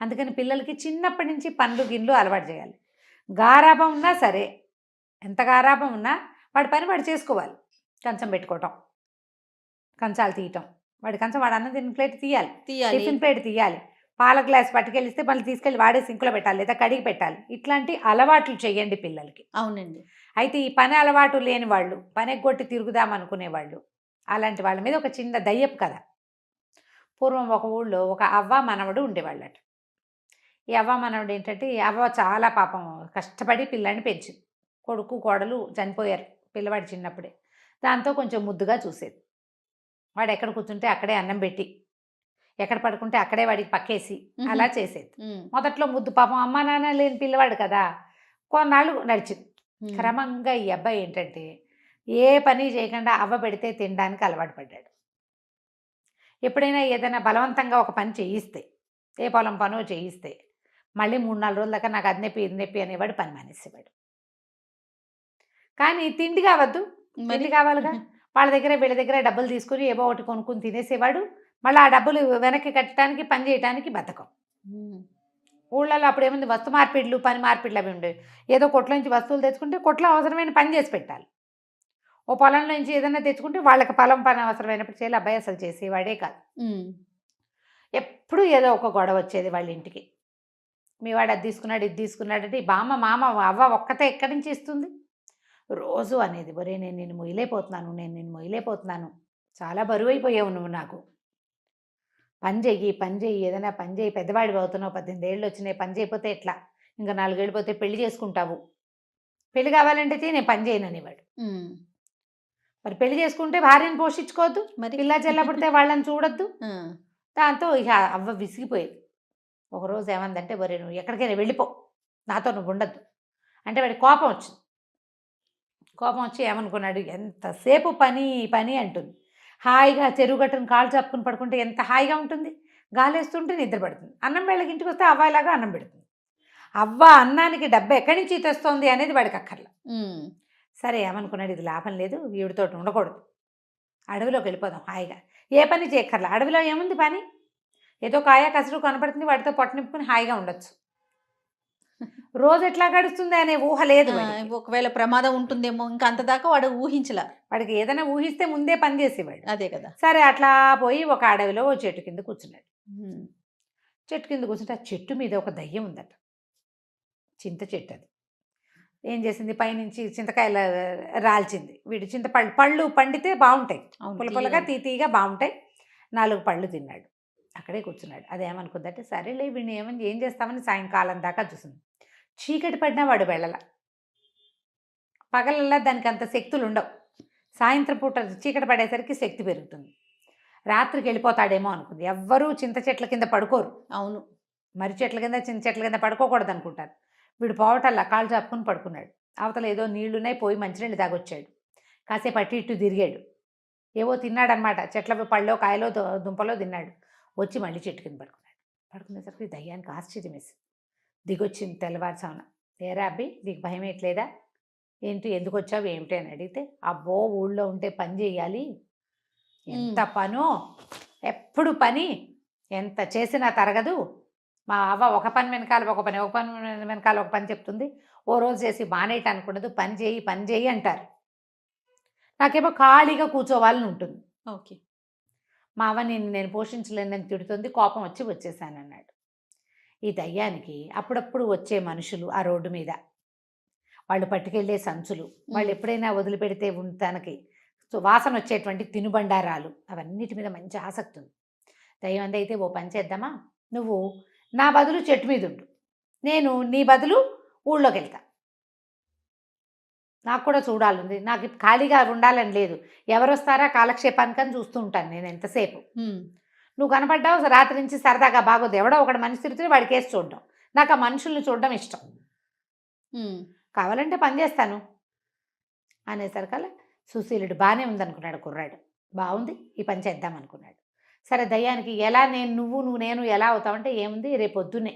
అందుకని పిల్లలకి చిన్నప్పటి నుంచి పనులు గిన్నెలు అలవాటు చేయాలి. గారాబం ఉన్నా సరే, ఎంత గారాబం ఉన్నా వాడి పని వాడు చేసుకోవాలి. కంచం పెట్టుకోవటం, కంచాలు తీయటం, వాడి కంచం వాడు అన్నం తిన్న ప్లేట్ తీయాలి, టిఫిన్ ప్లేట్ తీయాలి, పాల గ్లాస్ పట్టుకెళ్ళిస్తే మళ్ళీ తీసుకెళ్ళి వాడే సింకులో పెట్టాలి లేదా కడిగి పెట్టాలి. ఇట్లాంటి అలవాట్లు చేయండి పిల్లలకి. అవునండి. అయితే ఈ పని అలవాటు లేని వాళ్ళు, పని ఎగ్గొట్టి తిరుగుదాం అనుకునేవాళ్ళు, అలాంటి వాళ్ళ మీద ఒక చిన్న దయ్యపు కథ. పూర్వం ఒక ఊళ్ళో ఒక అవ్వ మనవడు ఉండేవాళ్ళట. ఈ అవ్వ మనవడు ఏంటంటే, ఈ అవ్వ చాలా పాపం కష్టపడి పిల్లాడిని పెంచింది. కొడుకు కోడలు చనిపోయారు పిల్లవాడు చిన్నప్పుడే. దాంతో కొంచెం ముద్దుగా చూసేది. వాడు ఎక్కడ కూర్చుంటే అక్కడే అన్నం పెట్టి, ఎక్కడ పడుకుంటే అక్కడే వాడికి పక్కేసి అలా చేసేది. మొదట్లో ముద్దు, పాపం అమ్మ నాన్న లేని పిల్లవాడు కదా, కొన్నాళ్ళు నడిచింది. క్రమంగా ఈ అబ్బాయి ఏంటంటే ఏ పని చేయకుండా అవ్వ పెడితే తినడానికి అలవాటు పడ్డాడు. ఎప్పుడైనా ఏదైనా బలవంతంగా ఒక పని చేయిస్తే, ఏ పొలం పనో చేయిస్తే మళ్ళీ 3-4 రోజుల దాకా నాకు అది నొప్పి ఇది నొప్పి అనేవాడు, పని మానేసేవాడు. కానీ తిండి కావద్దు, తిండి కావాలిగా, వాళ్ళ దగ్గర వీళ్ళ దగ్గర డబ్బులు తీసుకుని ఏవో ఒకటి కొనుక్కుని తినేసేవాడు. మళ్ళీ ఆ డబ్బులు వెనక్కి కట్టడానికి పని చేయడానికి బద్ధకం. ఊళ్ళలో అప్పుడు ఏముంది, వస్తు మార్పిడ్లు పని మార్పిడ్లు అవి ఉండేవి. ఏదో కొట్ల నుంచి వస్తువులు తెచ్చుకుంటే కొట్లో అవసరమైన పని చేసి పెట్టాలి. ఓ పొలంలో నుంచి ఏదైనా తెచ్చుకుంటే వాళ్ళకి పొలం పని అవసరమైనప్పుడు చేయాలి. అబ్బాయి అసలు చేసేవాడే కాదు. ఎప్పుడు ఏదో ఒక గొడవ వచ్చేది వాళ్ళ ఇంటికి. మీ వాడు అది తీసుకున్నాడు ఇది తీసుకున్నాడు అంటే ఈ బామ్మ మామ అవ్వ ఒక్కతే ఎక్కడి నుంచి ఇస్తుంది. రోజు అనేది ఒరే నేను నిన్ను మొయ్యలేకపోతున్నాను, చాలా బరువు అయిపోయావు నువ్వు, నాకు పని చెయ్యి ఏదైనా పని చెయ్యి, పెద్దవాడివి అవుతున్నావు, 18 ఏళ్ళు వచ్చినాయి, పని చేయకపోతే ఎట్లా, ఇంకా 4 ఏళ్ళు పోతే పెళ్లి చేసుకుంటావు, పెళ్లి కావాలంటే నేను పని చేయను అనేవాడు. మరి పెళ్లి చేసుకుంటే భార్యను పోషించుకోవద్దు, మరి పిల్ల చెల్ల పుడితే వాళ్ళని చూడొద్దు. దాంతో ఇక అవ్వ విసిగిపోయేది. ఒకరోజు ఏమందంటే ఒరే నువ్వు ఎక్కడికైనా వెళ్ళిపో, నాతో నువ్వు ఉండద్దు అంటే వాడికి కోపం వచ్చింది. కోపం వచ్చి ఏమనుకున్నాడు, ఎంతసేపు పని పని అంటుంది, హాయిగా చెరువు గట్టును కాళ్ళు చాపుకుని పడుకుంటే ఎంత హాయిగా ఉంటుంది, గాలేస్తుంటే నిద్ర పడుతుంది. అన్నం వేళకి ఇంటికి వస్తే అవ్వాయిలాగా అన్నం పెడుతుంది. అవ్వ అన్నానికి డబ్బు ఎక్కడి నుంచి తెస్తోంది అనేది వాడికి అక్కర్లా. సరే ఏమనుకున్నాడు, ఇది లాభం లేదు, వీడితో ఉండకూడదు, అడవిలోకి వెళ్ళిపోదాం హాయిగా, ఏ పని చేయక్కర్లా, అడవిలో ఏముంది పని, ఏదో కాయ కసరు కనపడుతుంది, వాటితో పొట్ట నింపుకుని హాయిగా ఉండొచ్చు. రోజు ఎట్లా గడుస్తుంది అనే ఊహ లేదు వాడికి. ఒకవేళ ప్రమాదం ఉంటుందేమో ఇంకా అంతదాకా వాడు ఊహించలా. వాడికి ఏదైనా ఊహిస్తే ముందే పని చేసేవాడు. అదే కదా. సరే అట్లా పోయి ఒక అడవిలో ఓ చెట్టు కింద కూర్చున్నాడు. చెట్టు కింద కూర్చుంటే ఆ చెట్టు మీద ఒక దయ్యం ఉందట, చింత చెట్టు. అది ఏం చేసింది, పైనుంచి చింతకాయలు రాల్చింది. వీడు పళ్ళు పండితే బాగుంటాయి, పులపులగా తీతీగా బాగుంటాయి, 4 పళ్ళు తిన్నాడు. అక్కడే కూర్చున్నాడు. అదేమనుకుందంటే సరేలే వీడిని ఏం చేస్తామని సాయంకాలం దాకా చూసింది. చీకటి పడినా వాడు వెళ్ళల. పగలల్లా దానికి అంత శక్తులు ఉండవు, సాయంత్రం పూట చీకటి పడేసరికి శక్తి పెరుగుతుంది. రాత్రికి వెళ్ళిపోతాడేమో అనుకుంది. ఎవ్వరూ చింత చెట్ల కింద పడుకోరు. అవును, మర్రి చెట్ల కింద చింత చెట్ల కింద పడుకోకూడదు అనుకుంటారు. వీడు పోవటల్లా కాళ్ళు చాపుకుని పడుకున్నాడు. అవతల ఏదో నీళ్లున్నాయి, పోయి మంచినీళ్ళు తాగొచ్చాడు. కాసేపు అటు ఇటు తిరిగాడు, ఏవో తిన్నాడనమాట, చెట్ల పళ్ళో కాయలో దుంపలో తిన్నాడు. వచ్చి మళ్ళీ చెట్టు కింద పడుకున్నాడు. పడుకునేసరికి దయ్యానికి ఆశ్చర్యం వేసింది. దిగొచ్చింది తెల్లవారుసామున. ఏరా అబ్బి నీకు భయం ఎట్లేదా, ఏంటి ఎందుకు వచ్చావు ఏమిటి అని అడిగితే, అబ్బో ఊళ్ళో ఉంటే పని చేయాలి, ఎంత పనో, ఎప్పుడు పని, ఎంత చేసినా తరగదు, మా అవ్వ ఒక పని వెనకాల ఒక పని వెనకాల ఒక పని చెప్తుంది, ఓ రోజు చేసి మానేయటానికి ఉండదు, పని చేయి అంటారు. నాకేమో ఖాళీగా కూర్చోవాలని ఉంటుంది. ఓకే, మా అవ్వ నేను పోషించలేనని తిడుతుంది, కోపం వచ్చేసానన్నాడు. ఈ దయ్యానికి అప్పుడప్పుడు వచ్చే మనుషులు, ఆ రోడ్డు మీద వాళ్ళు పట్టుకెళ్ళే సంచులు, వాళ్ళు ఎప్పుడైనా వదిలిపెడితే తనకి వాసన వచ్చేటువంటి తినుబండారాలు, అవన్నిటి మీద మంచి ఆసక్తి ఉంది. దయ్యం అయితే ఓ పని చేద్దామా, నువ్వు నా బదులు చెట్టు మీద ఉండు, నేను నీ బదులు ఊళ్ళోకి వెళ్తా, నాకు కూడా చూడాలంది, నాకు ఖాళీగా ఉండాలని లేదు, ఎవరు వస్తారా కాలక్షేపానికని చూస్తూ ఉంటాను నేను ఎంతసేపు. నువ్వు కనపడ్డావు రాత్రి నుంచి సరదాగా బాగోదు, ఎవడో ఒకటి మనిషి తిరుగుతుంది వాడికి వేసి చూడడం, నాకు ఆ మనుషుల్ని చూడడం ఇష్టం, కావాలంటే పని చేస్తాను అనేసరికల్లా సుశీలుడు బాగానే ఉందనుకున్నాడు కుర్రాడు, బాగుంది ఈ పని చేద్దాం అనుకున్నాడు. సరే దయ్యానికి ఎలా నువ్వు నేను ఎలా అవుతావంటే, ఏముంది రేపు పొద్దున్నే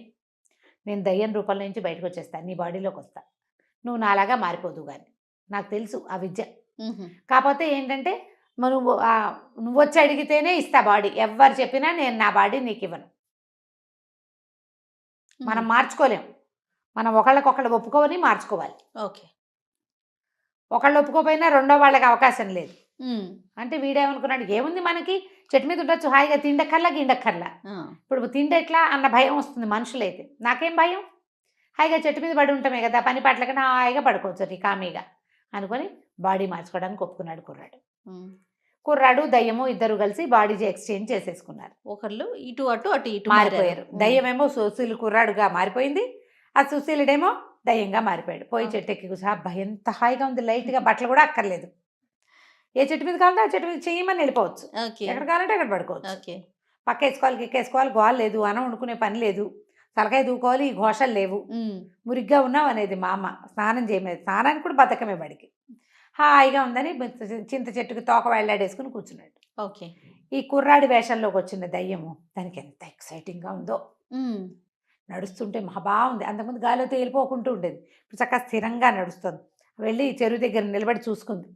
నేను దయ్యం రూపంలో నుంచి బయటకు వచ్చేస్తాను, నీ బాడీలోకి వస్తా, నువ్వు నాలాగా మారిపోదు కానీ, నాకు తెలుసు ఆ విద్య, కాకపోతే ఏంటంటే నువ్వు వచ్చి అడిగితేనే ఇస్తా బాడీ, ఎవ్వరు చెప్పినా నేను నా బాడీ నీకు ఇవ్వను, మనం మార్చుకోలేం, మనం ఒకళ్ళకొకళ్ళు ఒప్పుకోవని మార్చుకోవాలి. ఓకే, ఒకళ్ళు ఒప్పుకోపోయినా రెండో వాళ్ళకి అవకాశం లేదు. అంటే వీడేమనుకున్నాడు, ఏముంది మనకి చెట్టు మీద ఉండొచ్చు హాయిగా, తిండక్కర్లా గిండక్కర్లా, ఇప్పుడు తిండెట్లా అన్న భయం వస్తుంది మనుషులైతే, నాకేం భయం, హాయిగా చెట్టు మీద పడి ఉంటామే కదా, పని పాటలకన్నా హాయిగా పడుకోవచ్చు కామీగా అనుకొని బాడీ మార్చుకోవడానికి ఒప్పుకున్నాడు కుర్రాడు దయ్యము ఇద్దరు కలిసి బాడీ ఎక్స్చేంజ్ చేసేసుకున్నారు. ఒకళ్ళు ఇటు అటు అటు ఇటు మారిపోయారు. దయ్యమేమో సుశీలు కుర్రాడుగా మారిపోయింది, ఆ సుశీలుడేమో దయ్యంగా మారిపోయాడు. పోయి చెట్టు ఎక్కి కూర్చో, అబ్బా ఎంత హాయిగా ఉంది, లైట్గా బట్టలు కూడా అక్కర్లేదు, ఏ చెట్టు మీద కావాలంటే ఆ చెట్టు మీద చేయమని వెళ్ళిపోవచ్చు, ఎక్కడ కావాలంటే అక్కడ పడుకోవచ్చు, పక్క వేసుకోవాలి కిక్కేసుకోవాలి, గోల లేదు, అన్నం వండుకునే పని లేదు, తలకాయ దూకోవాలి, ఈ ఘోషలు లేవు, మురిగ్గా ఉన్నావు అనేది మా అమ్మ, స్నానం చేయలేదు, స్నానానికి కూడా బతకమే బడికి, హాయిగా ఉందని చింత చెట్టుకు తోక వెళ్ళాడేసుకుని కూర్చున్నాడు. ఓకే, ఈ కుర్రాడి వేషంలోకి వచ్చిన దయ్యము దానికి ఎంత ఎక్సైటింగ్గా ఉందో, నడుస్తుంటే మహా బాగుంది, అంతకుముందు గాలితో తేలిపోకుంటూ ఉండేది, ఇప్పుడు చక్కగా స్థిరంగా నడుస్తుంది. వెళ్ళి చెరువు దగ్గర నిలబడి చూసుకుంది,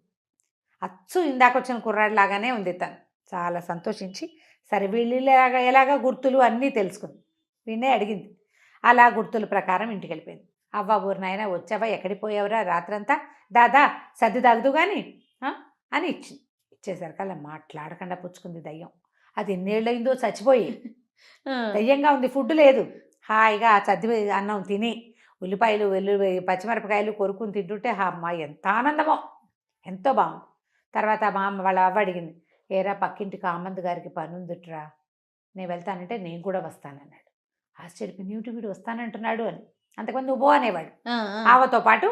అచ్చు ఇందాక వచ్చిన కుర్రాడిలాగానే ఉంది తను, చాలా సంతోషించి సరే వీళ్ళు ఎలాగా గుర్తులు అన్నీ తెలుసుకుంది, వీణే అడిగింది, అలా గుర్తుల ప్రకారం ఇంటికి వెళ్ళిపోయింది. అవ్వ ఊరు నాయన వచ్చావా, ఎక్కడికి పోయావురా రాత్రంతా, దాదా సర్ది తాగుతూ కానీ అని ఇచ్చింది. ఇచ్చేసరికి అలా మాట్లాడకుండా పుచ్చుకుంది దయ్యం. అది ఎన్నేళ్ళయిందో చచ్చిపోయి, దయ్యంగా ఉంది, ఫుడ్ లేదు. హాయిగా ఆ చద్ది అన్నం తిని ఉల్లిపాయలు పచ్చిమిరపకాయలు కొరుకుని తింటుంటే అమ్మ ఎంత ఆనందమో, ఎంతో బాగుంది. తర్వాత మా అమ్మ వాళ్ళ అవ్వ అడిగింది, ఏరా పక్కింటి కామంత్ గారికి పని ఉందిట్రా, నేను వెళ్తానంటే నేను కూడా వస్తానన్నాడు. ఆశ్చర్యపోయింది, ఏమిటి వీడు వస్తానంటున్నాడు అని. అంతకుముందు నువ్వు అనేవాడు. ఆవతో పాటు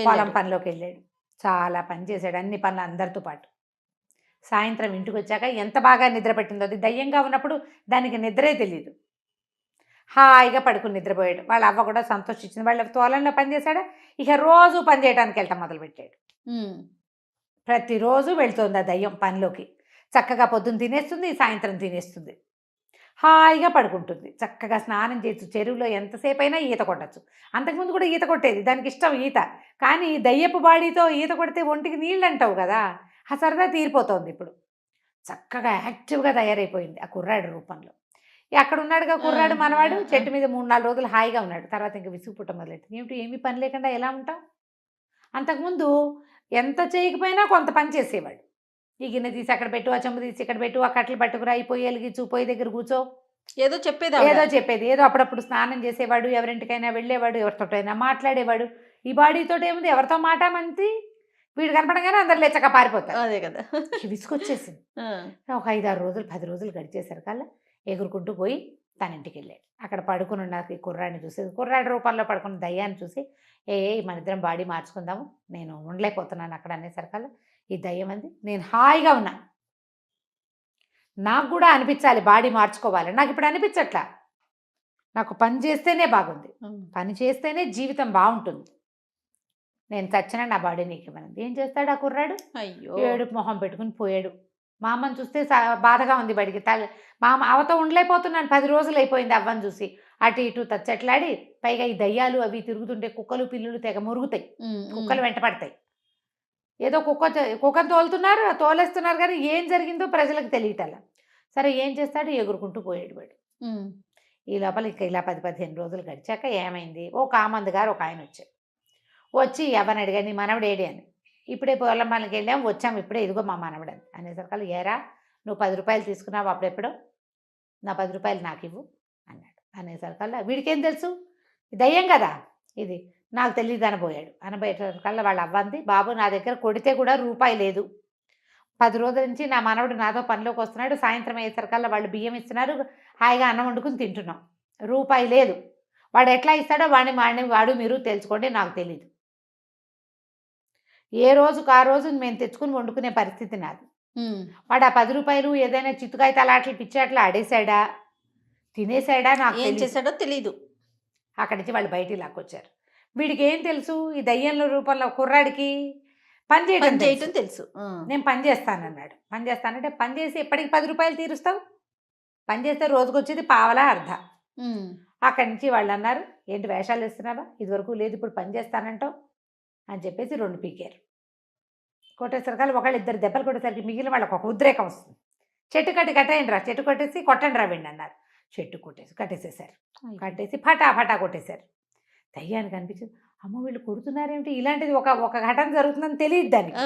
పొలం పనిలోకి వెళ్ళాడు. చాలా పని చేశాడు, అన్ని పనులు అందరితో పాటు. సాయంత్రం ఇంటికి వచ్చాక ఎంత బాగా నిద్ర పట్టిందో. అది దయ్యంగా ఉన్నప్పుడు దానికి నిద్రే తెలియదు. హాయిగా పడుకుని నిద్రపోయాడు. వాళ్ళ అవ్వ కూడా సంతోషించింది. వాళ్ళ తోలంలో పని చేశాడా, ఇక రోజు పని చేయడానికి వెళ్ళటం మొదలుపెట్టాడు. ప్రతిరోజు వెళ్తుంది ఆ దయ్యం పనిలోకి. చక్కగా పొద్దున్న తినేస్తుంది, సాయంత్రం తినేస్తుంది, హాయిగా పడుకుంటుంది. చక్కగా స్నానం చేయొచ్చు, చెరువులో ఎంతసేపు అయినా ఈత కొట్టచ్చు. అంతకుముందు కూడా ఈత కొట్టేది, దానికి ఇష్టం ఈత. కానీ దయ్యపు బాడీతో ఈత కొడితే ఒంటికి నీళ్ళు అంటావు కదా, ఆ సరదా తీరిపోతుంది. ఇప్పుడు చక్కగా యాక్టివ్గా తయారైపోయింది ఆ కుర్రాడు రూపంలో. అక్కడ ఉన్నాడుగా కుర్రాడు మనవాడు, చెట్టు మీద 3-4 రోజులు హాయిగా ఉన్నాడు. తర్వాత ఇంకా విసుగు పుట్ట మొదలెట్టింది. ఏమిటి ఏమీ పని లేకుండా ఎలా ఉంటాం? అంతకుముందు ఎంత చేయకపోయినా కొంత పని చేసేవాడు. ఈ గిన్నె తీసి అక్కడ పెట్టు, ఆ చెంబు తీసి ఇక్కడ పెట్టు, ఆ కట్టలు పట్టుకురా, ఈ పొయ్యి వెలిగించు, పొయ్యి దగ్గర కూర్చో, ఏదో చెప్పేది, ఏదో అప్పుడప్పుడు స్నానం చేసేవాడు, ఎవరింటికైనా వెళ్ళేవాడు, ఎవరితోటైనా మాట్లాడేవాడు. ఈ బాడీతో ఏముంది, ఎవరితో మాట మంతి, వీడు కనపడగానే అందరు లేచక పారిపోతారు. అదే కదా, విసుకొచ్చేసింది. ఒక 5-6 రోజులు 10 రోజులు గడిచేసరికల్లా ఎగురుకుంటూ పోయి తన ఇంటికి వెళ్ళాడు. అక్కడ పడుకుని ఉన్న ఈ కుర్రాడిని చూసి, కుర్రాడి రూపంలో పడుకున్న దయ్యాన్ని చూసి, మన ఇద్దరం బాడీ మార్చుకుందాము, నేను ఉండలేకపోతున్నాను అక్కడ అనేసరికల్లా ఈ దయ్యం అంది, నేను హాయిగా ఉన్నా, నాకు కూడా అనిపించాలి బాడీ మార్చుకోవాలి, నాకు ఇప్పుడు అనిపించట్లా, నాకు పని చేస్తేనే బాగుంది, పని చేస్తేనే జీవితం బాగుంటుంది, నేను చచ్చినా నా బాడీ నీకు ఇవ్వనంది. ఏం చేస్తాడు ఆ కుర్రాడు? అయ్యో, ఏడుపు మొహం పెట్టుకుని పోయాడు. మా అమ్మని చూస్తే బాధగా ఉంది బడికి. మా అమ్మ అవతో ఉండలేకపోతున్నాను, 10 రోజులు అయిపోయింది అవ్వని చూసి. అటు ఇటు తచ్చట్లాడి, పైగా ఈ దయ్యాలు అవి తిరుగుతుంటే కుక్కలు పిల్లులు తెగ మురుగుతాయి, కుక్కలు వెంట పడతాయి. ఏదో కుక్కను తోలేస్తున్నారు కానీ ఏం జరిగిందో ప్రజలకు తెలియటల్లా. సరే ఏం చేస్తాడు, ఎగురుకుంటూ పోయాడు వాడు. ఈ లోపల ఇలా 10-15 రోజులు గడిచాక ఏమైంది, ఓ కామంద్ గారు ఒక ఆయన వచ్చి ఎవరిని అడిగాడు, నీ మనవడు ఏడి అని. ఇప్పుడే పొలం పనికి వెళ్ళాం, వచ్చాము ఇప్పుడే, ఇదిగో మా మనవడు అనేసరికల్లా, ఏరా నువ్వు 10 రూపాయలు తీసుకున్నావు అప్పుడెప్పుడో, నా 10 రూపాయలు నాకు ఇవ్వు అన్నాడు. అనేసరికల్లా వీడికేం తెలుసు, దయ్యం కదా ఇది, నాకు తెలియదు అనబోయాడు. అనబోయేసరికల్లా వాళ్ళ అవ్వంది, బాబు నా దగ్గర కొడితే కూడా రూపాయి లేదు, 10 రోజుల నుంచి నా మనవడు నాతో పనిలోకి వస్తున్నాడు, సాయంత్రం అయ్యేసరికల్లా వాళ్ళు బియ్యం ఇస్తున్నారు, హాయిగా అన్నం వండుకుని తింటున్నాం, రూపాయి లేదు, వాడు ఎట్లా ఇస్తాడో వాడు మీరు తెలుసుకోండి, నాకు తెలీదు, ఏ రోజుకు ఆ రోజు మేము తెచ్చుకుని వండుకునే పరిస్థితి నాది. వాడు ఆ 10 రూపాయలు ఏదైనా చిత్తుకాయ ఆటలు పిచ్చాట్లు ఆడేశాడా, తినేశాడా, నాకు ఏం చేశాడో తెలీదు. అక్కడి నుంచి వాళ్ళు బయటికి లాక్కొచ్చారు. వీడికి ఏం తెలుసు, ఈ దయ్యంలో రూపంలో కుర్రాడికి పని చేయడం తెలుసు. నేను పని చేస్తానన్నాడు. పని చేస్తానంటే పని చేసి ఎప్పటికి 10 రూపాయలు తీరుస్తావు, పని చేస్తే రోజుకు వచ్చేది పావలా అర్ధ. అక్కడి నుంచి వాళ్ళు అన్నారు, ఏంటి వేషాలు వేస్తున్నావా, ఇదివరకు లేదు ఇప్పుడు పని చేస్తానంటావు అని చెప్పేసి 2 పీకారు. కొట్టేసరికి ఒకళ్ళు 2 దెబ్బలు కొట్టేసరికి మిగిలిన వాళ్ళకి ఒక ఉద్రేకం వస్తుంది. చెట్టు కట్టేయండి రా, చెట్టు కొట్టేసి కొట్టండి రా వెండి అన్నారు. చెట్టు కట్టేసేసారు, కట్టేసి ఫటా కొట్టేశారు. దయ్యానికి అనిపించింది, అమ్మ వీళ్ళు కొడుతున్నారేమిటి, ఇలాంటిది ఒక ఘటన జరుగుతుందని తెలియదు దానికి.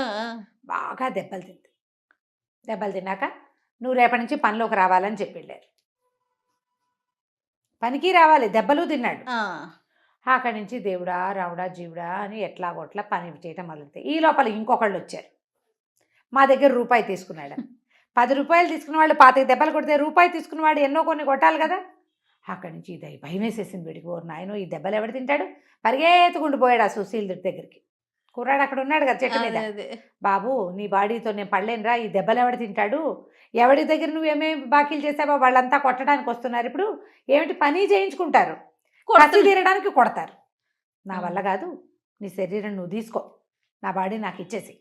బాగా దెబ్బలు తిన్నాక నువ్వు రేపటి నుంచి పనిలోకి రావాలని చెప్పి వెళ్ళారు. పనికి రావాలి, దెబ్బలు తిన్నాడు. అక్కడి నుంచి దేవుడా రావుడా జీవుడా అని ఎట్లాగొట్లా పని చేయటం మొదలుతాయి. ఈ లోపల ఇంకొకళ్ళు వచ్చారు, మా దగ్గర రూపాయి తీసుకున్నాడు. 10 రూపాయలు తీసుకున్న వాళ్ళు 25 దెబ్బలు కొడితే రూపాయి తీసుకున్నవాడు ఎన్నో కొన్ని కొట్టాలి కదా. అక్కడి నుంచి భయం వేసేసింది వీడికి, ఓ నాయనో ఈ దెబ్బలు ఎవడు తింటాడు, పరిగెత్తుకుంటూ పోయాడు ఆ సుశీల్ దగ్గరికి. కుర్రాడు అక్కడ ఉన్నాడు కదా చెట్టు మీద, బాబు నీ బాడీతో నేను పడలేనురా, ఈ దెబ్బలు ఎవడు తింటాడు, ఎవడి దగ్గర నువ్వేమేమి బాకీలు చేసావో వాళ్ళంతా కొట్టడానికి వస్తున్నారు, ఇప్పుడు ఏమిటి పని చేయించుకుంటారు, కసి తీరడానికి కొడతారు, నా వల్ల కాదు, నీ శరీరం నువ్వు తీసుకో, నా బాడీ నాకు ఇచ్చేసి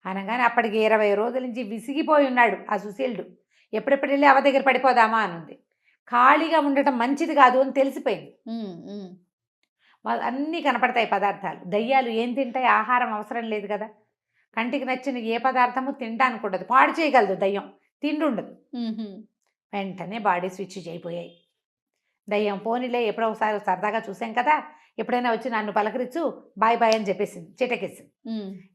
అనగానే అప్పటికి 20 రోజుల నుంచి విసిగిపోయి ఉన్నాడు ఆ సుశీలుడు. ఎప్పుడెప్పుడు వెళ్ళి అవ దగ్గర పడిపోదామా అని ఉంది. ఖాళీగా ఉండటం మంచిది కాదు అని తెలిసిపోయింది. అన్నీ కనపడతాయి పదార్థాలు. దయ్యాలు ఏం తింటాయి, ఆహారం అవసరం లేదు కదా, కంటికి నచ్చిన ఏ పదార్థము తినడానికి ఉండదు, పాడు చేయగలదు దయ్యం, తిండి ఉండదు. వెంటనే బాడీ స్విచ్ అయిపోయాయి. దయ్యం పోనీలే ఎప్పుడో ఒకసారి సరదాగా చూసాం కదా, ఎప్పుడైనా వచ్చి నన్ను పలకరించు, బాయ్ బాయ్ అని చెప్పేసింది, చిటకేసింది.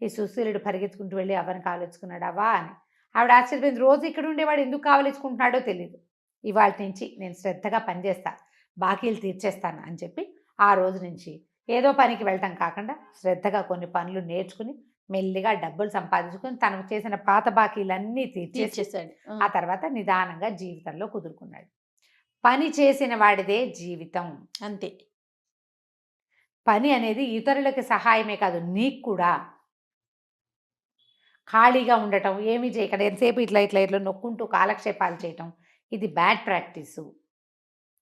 ఈ సుశీలుడు పరిగెత్తుకుంటూ వెళ్ళి అవ్వని కావలించుకున్నాడు. అవ్వా అని ఆవిడ ఆశ్చర్యపోయింది, రోజు ఇక్కడ ఉండేవాడు ఎందుకు కావలించుకుంటున్నాడో తెలియదు. ఇవాళ నుంచి నేను శ్రద్ధగా పనిచేస్తా, బాకీలు తీర్చేస్తాను అని చెప్పి ఆ రోజు నుంచి ఏదో పనికి వెళ్ళటం కాకుండా శ్రద్ధగా కొన్ని పనులు నేర్చుకుని మెల్లిగా డబ్బులు సంపాదించుకుని తనకు చేసిన పాత బాకీలన్నీ తీర్చేసి తీర్చేసాడు. ఆ తర్వాత నిదానంగా జీవితంలో కుదురుకున్నాడు. పని చేసిన వాడిదే జీవితం. అంతే. పని అనేది ఇతరులకి సహాయమే కాదు, నీకు కూడా. ఖాళీగా ఉండటం, ఏమీ చేయకుండా ఎంతసేపు ఇట్లా ఇట్లా ఇట్లా నొక్కుంటూ కాలక్షేపాలు చేయటం, ఇది బ్యాడ్ ప్రాక్టీసు.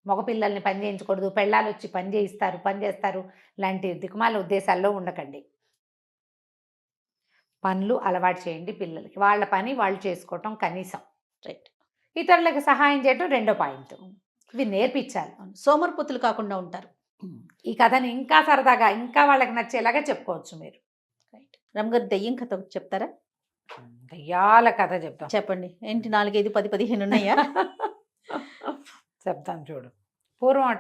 మగపిల్లల్ని పని చేయించకూడదు, పెళ్ళాలు వచ్చి పని చేయిస్తారు, పని చేస్తారు లాంటి దిక్కుమాల ఉద్దేశాల్లో ఉండకండి. పనులు అలవాటు చేయండి పిల్లలకి, వాళ్ళ పని వాళ్ళు చేసుకోవటం కనీసం. రైట్. ఇతరులకు సహాయం చేయటం రెండో పాయింట్. ఇవి నేర్పించాలి. సోమరిపోతులు కాకుండా ఉంటారు. ఈ కథని ఇంకా సరదాగా ఇంకా వాళ్ళకి నచ్చేలాగా చెప్పుకోవచ్చు మీరు. రైట్. రమ్మగారు దెయ్యం కథ ఒకటి చెప్తారా? దయ్యాల కథ చెప్తాం. చెప్పండి. ఏంటి 4, 5, 10, 15 ఉన్నాయా? చెప్తాను చూడు. పూర్వం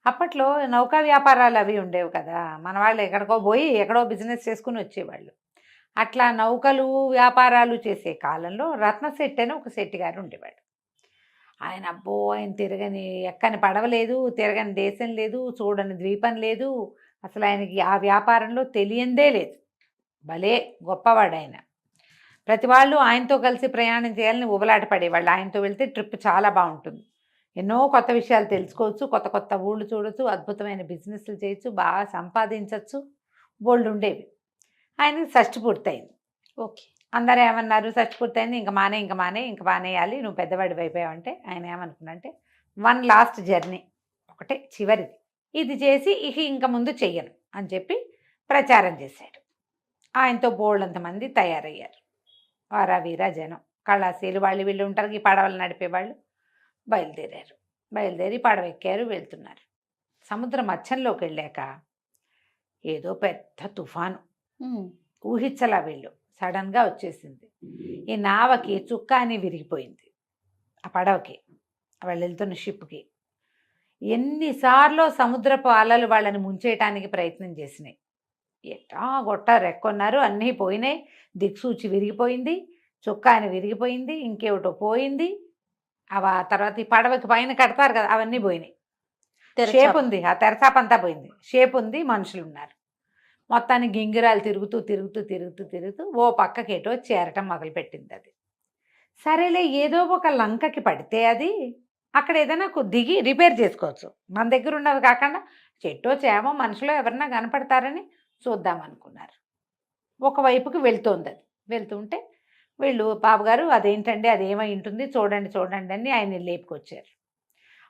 అప్పట్లో నౌకా వ్యాపారాలు అవి ఉండేవి కదా, మన వాళ్ళు ఎక్కడికో పోయి ఎక్కడో బిజినెస్ చేసుకుని వచ్చేవాళ్ళు. అట్లా నౌకలు వ్యాపారాలు చేసే కాలంలో రత్నశెట్టి అని ఒక శెట్టి గారు ఉండేవాడు. ఆయన ఆయన తిరగని ఎక్కని పడవలేదు, తిరగని దేశం లేదు, చూడని ద్వీపం లేదు, అసలు ఆయనకి ఆ వ్యాపారంలో తెలియందే లేదు. భలే గొప్పవాడు ఆయన. ప్రతి వాళ్ళు ఆయనతో కలిసి ప్రయాణం చేయాలని ఉబలాట పడేవాళ్ళు. ఆయనతో వెళ్తే ట్రిప్ చాలా బాగుంటుంది, ఎన్నో కొత్త విషయాలు తెలుసుకోవచ్చు, కొత్త కొత్త ఊళ్ళు చూడొచ్చు, అద్భుతమైన బిజినెస్లు చేయొచ్చు, బాగా సంపాదించవచ్చు, బోల్డ్ ఉండేవి. ఆయనకి షష్టి పూర్తయింది. ఓకే. అందరూ ఏమన్నారు, షష్టి పూర్తయింది, ఇంక మానేయాలి, నువ్వు పెద్దవాడి అయిపోయావంటే ఆయన ఏమనుకున్నంటే, 1 లాస్ట్ జర్నీ, ఒకటే చివరిది, ఇది చేసి ఇంక ముందు చెయ్యను అని చెప్పి ప్రచారం చేశాడు. ఆయనతో బోల్డంతమంది తయారయ్యారు. వారా వీరా జనం, కళాశీలు వాళ్ళు వీళ్ళు ఉంటారు, ఈ పడవలు నడిపేవాళ్ళు. బయలుదేరి పడవ ఎక్కారు, వెళ్తున్నారు. సముద్ర మధ్యంలోకి వెళ్ళాక ఏదో పెద్ద తుఫాను, ఊహించలా వీళ్ళు, సడన్గా వచ్చేసింది. ఈ నావకి చుక్కాని విరిగిపోయింది, ఆ పడవకి, వాళ్ళు వెళ్తున్న షిప్కి. ఎన్నిసార్లు సముద్రపు అలలు వాళ్ళని ముంచేయటానికి ప్రయత్నం చేసినాయి. ఎట్టా గొట్ట రెక్కున్నారు, అన్నీ పోయినాయి, దిక్సూచి విరిగిపోయింది, చుక్కాని విరిగిపోయింది, ఇంకేమిటో పోయింది. తర్వాత ఈ పడవకి పైన కడతారు కదా, అవన్నీ పోయినాయి. షేప్ ఉంది, ఆ తెరచాపంతా పోయింది, షేప్ ఉంది, మనుషులు ఉన్నారు. మొత్తాన్ని గింగిరాలు తిరుగుతూ ఓ పక్కకేటో చేరటం మొదలుపెట్టింది. అది సరేలే, ఏదో ఒక లంకకి పడితే అది అక్కడ ఏదైనా దిగి రిపేర్ చేసుకోవచ్చు, మన దగ్గర ఉన్నవి కాకుండా చెట్టో చేమో మనుషులో ఎవరన్నా కనపడతారని చూద్దామనుకున్నారు. ఒకవైపుకి వెళ్తోంది. అది వెళ్తుంటే వీళ్ళు, బాబుగారు అదేంటండి, అదేమై ఉంటుంది, చూడండి అని ఆయన లేపుకొచ్చారు.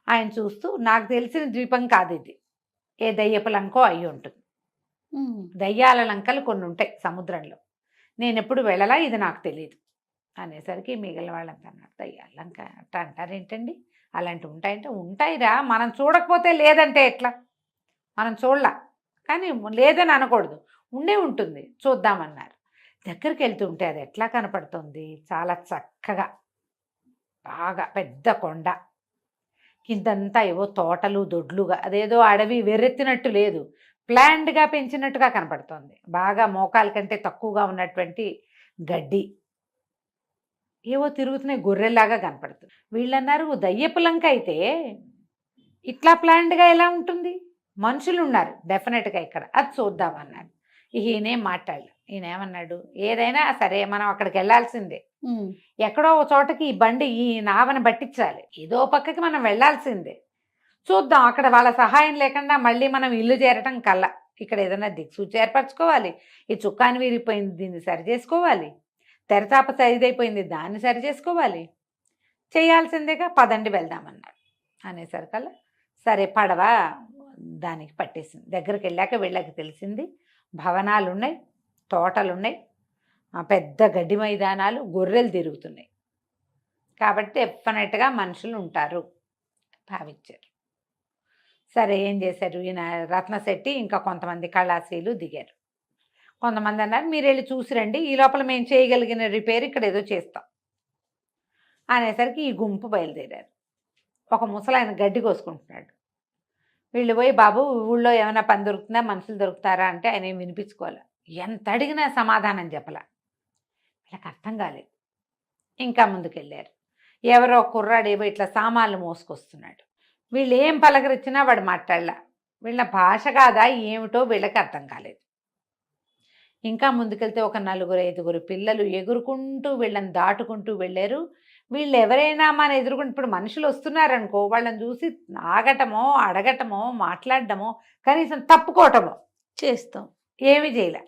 ఆయన చూస్తూ, నాకు తెలిసిన ద్వీపం కాదు ఇది, ఏ దయ్యపు లంకో అయి ఉంటుంది. దయ్యాల లంకలు కొన్ని ఉంటాయి సముద్రంలో, నేను ఎప్పుడు వెళ్ళలా, ఇది నాకు తెలియదు అనేసరికి మిగిలిన వాళ్ళంతా అన్నారు, దయ్యాల లంక అట్ట అంటారేంటండి, అలాంటివి ఉంటాయంటే, ఉంటాయిరా, మనం చూడకపోతే లేదంటే ఎట్లా, మనం చూడలా, కానీ లేదని అనకూడదు, ఉండే ఉంటుంది, చూద్దామన్నారు. దగ్గరికి వెళ్తుంటే అది ఎట్లా కనపడుతుంది, చాలా చక్కగా, బాగా పెద్ద కొండ, కిందంతా ఏవో తోటలు దొడ్లుగా, అదేదో అడవి వెర్రెత్తినట్టు లేదు, ప్లాండ్గా పెంచినట్టుగా కనపడుతోంది. బాగా మోకాల కంటే తక్కువగా ఉన్నటువంటి గడ్డి, ఏవో తిరుగుతున్నాయి, గొర్రెల్లాగా కనపడుతుంది. వీళ్ళన్నారు, దయ్యపు లంక అయితే ఇట్లా ప్లాండ్గా ఎలా ఉంటుంది, మనుషులు ఉన్నారు డెఫినెట్గా ఇక్కడ, అది చూద్దామన్నాడు. ఈయనేం మాట్లాడలే. ఈయన ఏమన్నాడు, ఏదైనా సరే మనం అక్కడికి వెళ్ళాల్సిందే, ఎక్కడో ఒక చోటకి ఈ బండి ఈ నావని పట్టించాలి, ఏదో పక్కకి మనం వెళ్ళాల్సిందే, చూద్దాం. అక్కడ వాళ్ళ సహాయం లేకుండా మళ్ళీ మనం ఇల్లు చేరటం కల్లా ఇక్కడ ఏదైనా దిక్సూచి ఏర్పరచుకోవాలి, ఈ చుక్కాని విరిగిపోయింది దీన్ని సరి చేసుకోవాలి, తెరచాప సరిదైపోయింది దాన్ని సరి చేసుకోవాలి, చేయాల్సిందేగా, పదండి వెళ్దామన్నాడు. అనేసరికల్లా సరే పడవ దానికి పట్టేసింది. దగ్గరికి వెళ్ళాక వీళ్ళకి తెలిసింది, భవనాలు ఉన్నాయి, తోటలు ఉన్నాయి, పెద్ద గడ్డి మైదానాలు, గొర్రెలు తిరుగుతున్నాయి, కాబట్టి డెఫినెట్గా మనుషులు ఉంటారు భావించారు. సరే ఏం చేశారు, ఈయన రత్నశెట్టి ఇంకా కొంతమంది కళాశీలు దిగారు. కొంతమంది అన్నారు, మీరు వెళ్ళి చూసి రండి, ఈ లోపల మేము చేయగలిగిన రిపేర్ ఇక్కడ ఏదో చేస్తాం అనేసరికి ఈ గుంపు బయలుదేరారు. ఒక ముసలాయన గడ్డి కోసుకుంటున్నాడు. వీళ్ళు పోయి, బాబు ఊళ్ళో ఏమైనా పని దొరుకుతుందా, మనుషులు దొరుకుతారా అంటే ఆయన ఏం వినిపించుకోవాలి, ఎంత అడిగినా సమాధానం చెప్పలా. వీళ్ళకి అర్థం కాలేదు. ఇంకా ముందుకెళ్ళారు. ఎవరో కుర్రాడేమో ఇట్లా సామాన్లు మోసుకొస్తున్నాడు. వీళ్ళు ఏం పలకరించినా వాడు మాట్లాడలా. వీళ్ళ భాష కాదా ఏమిటో వీళ్ళకి అర్థం కాలేదు. ఇంకా ముందుకెళ్తే ఒక 4-5 పిల్లలు ఎగురుకుంటూ వీళ్ళని దాటుకుంటూ వెళ్ళారు. వీళ్ళు ఎవరైనా మన ఎదురుకుంటూ ఇప్పుడు మనుషులు వస్తున్నారనుకో, వాళ్ళని చూసి ఆగటమో, అడగటమో, మాట్లాడటమో, కనీసం తప్పుకోవటమో చేస్తాం. ఏమీ చేయలే.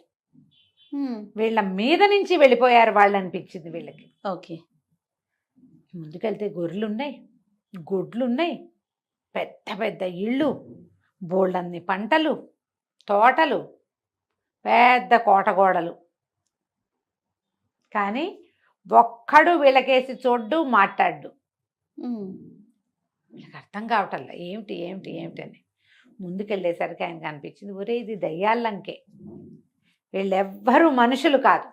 వీళ్ళ మీద నుంచి వెళ్ళిపోయారు వాళ్ళు అనిపించింది వీళ్ళకి. ఓకే. ముందుకెళ్తే గొర్రెలున్నాయి, గుడ్లున్నాయి, పెద్ద పెద్ద ఇళ్ళు, బోళ్ళన్ని పంటలు, తోటలు, పెద్ద కోటగోడలు. కానీ ఒక్కడు వీళ్ళకేసి చూడ్డు, మాట్లాడ్డు. వీళ్ళకి అర్థం కావటల్లా ఏమిటి ఏమిటి ఏమిటి అని. ముందుకెళ్ళేసరికి ఆయనకు అనిపించింది, ఒరే ఇది దయ్యాలంకే, వీళ్ళెవ్వరూ మనుషులు కాదు,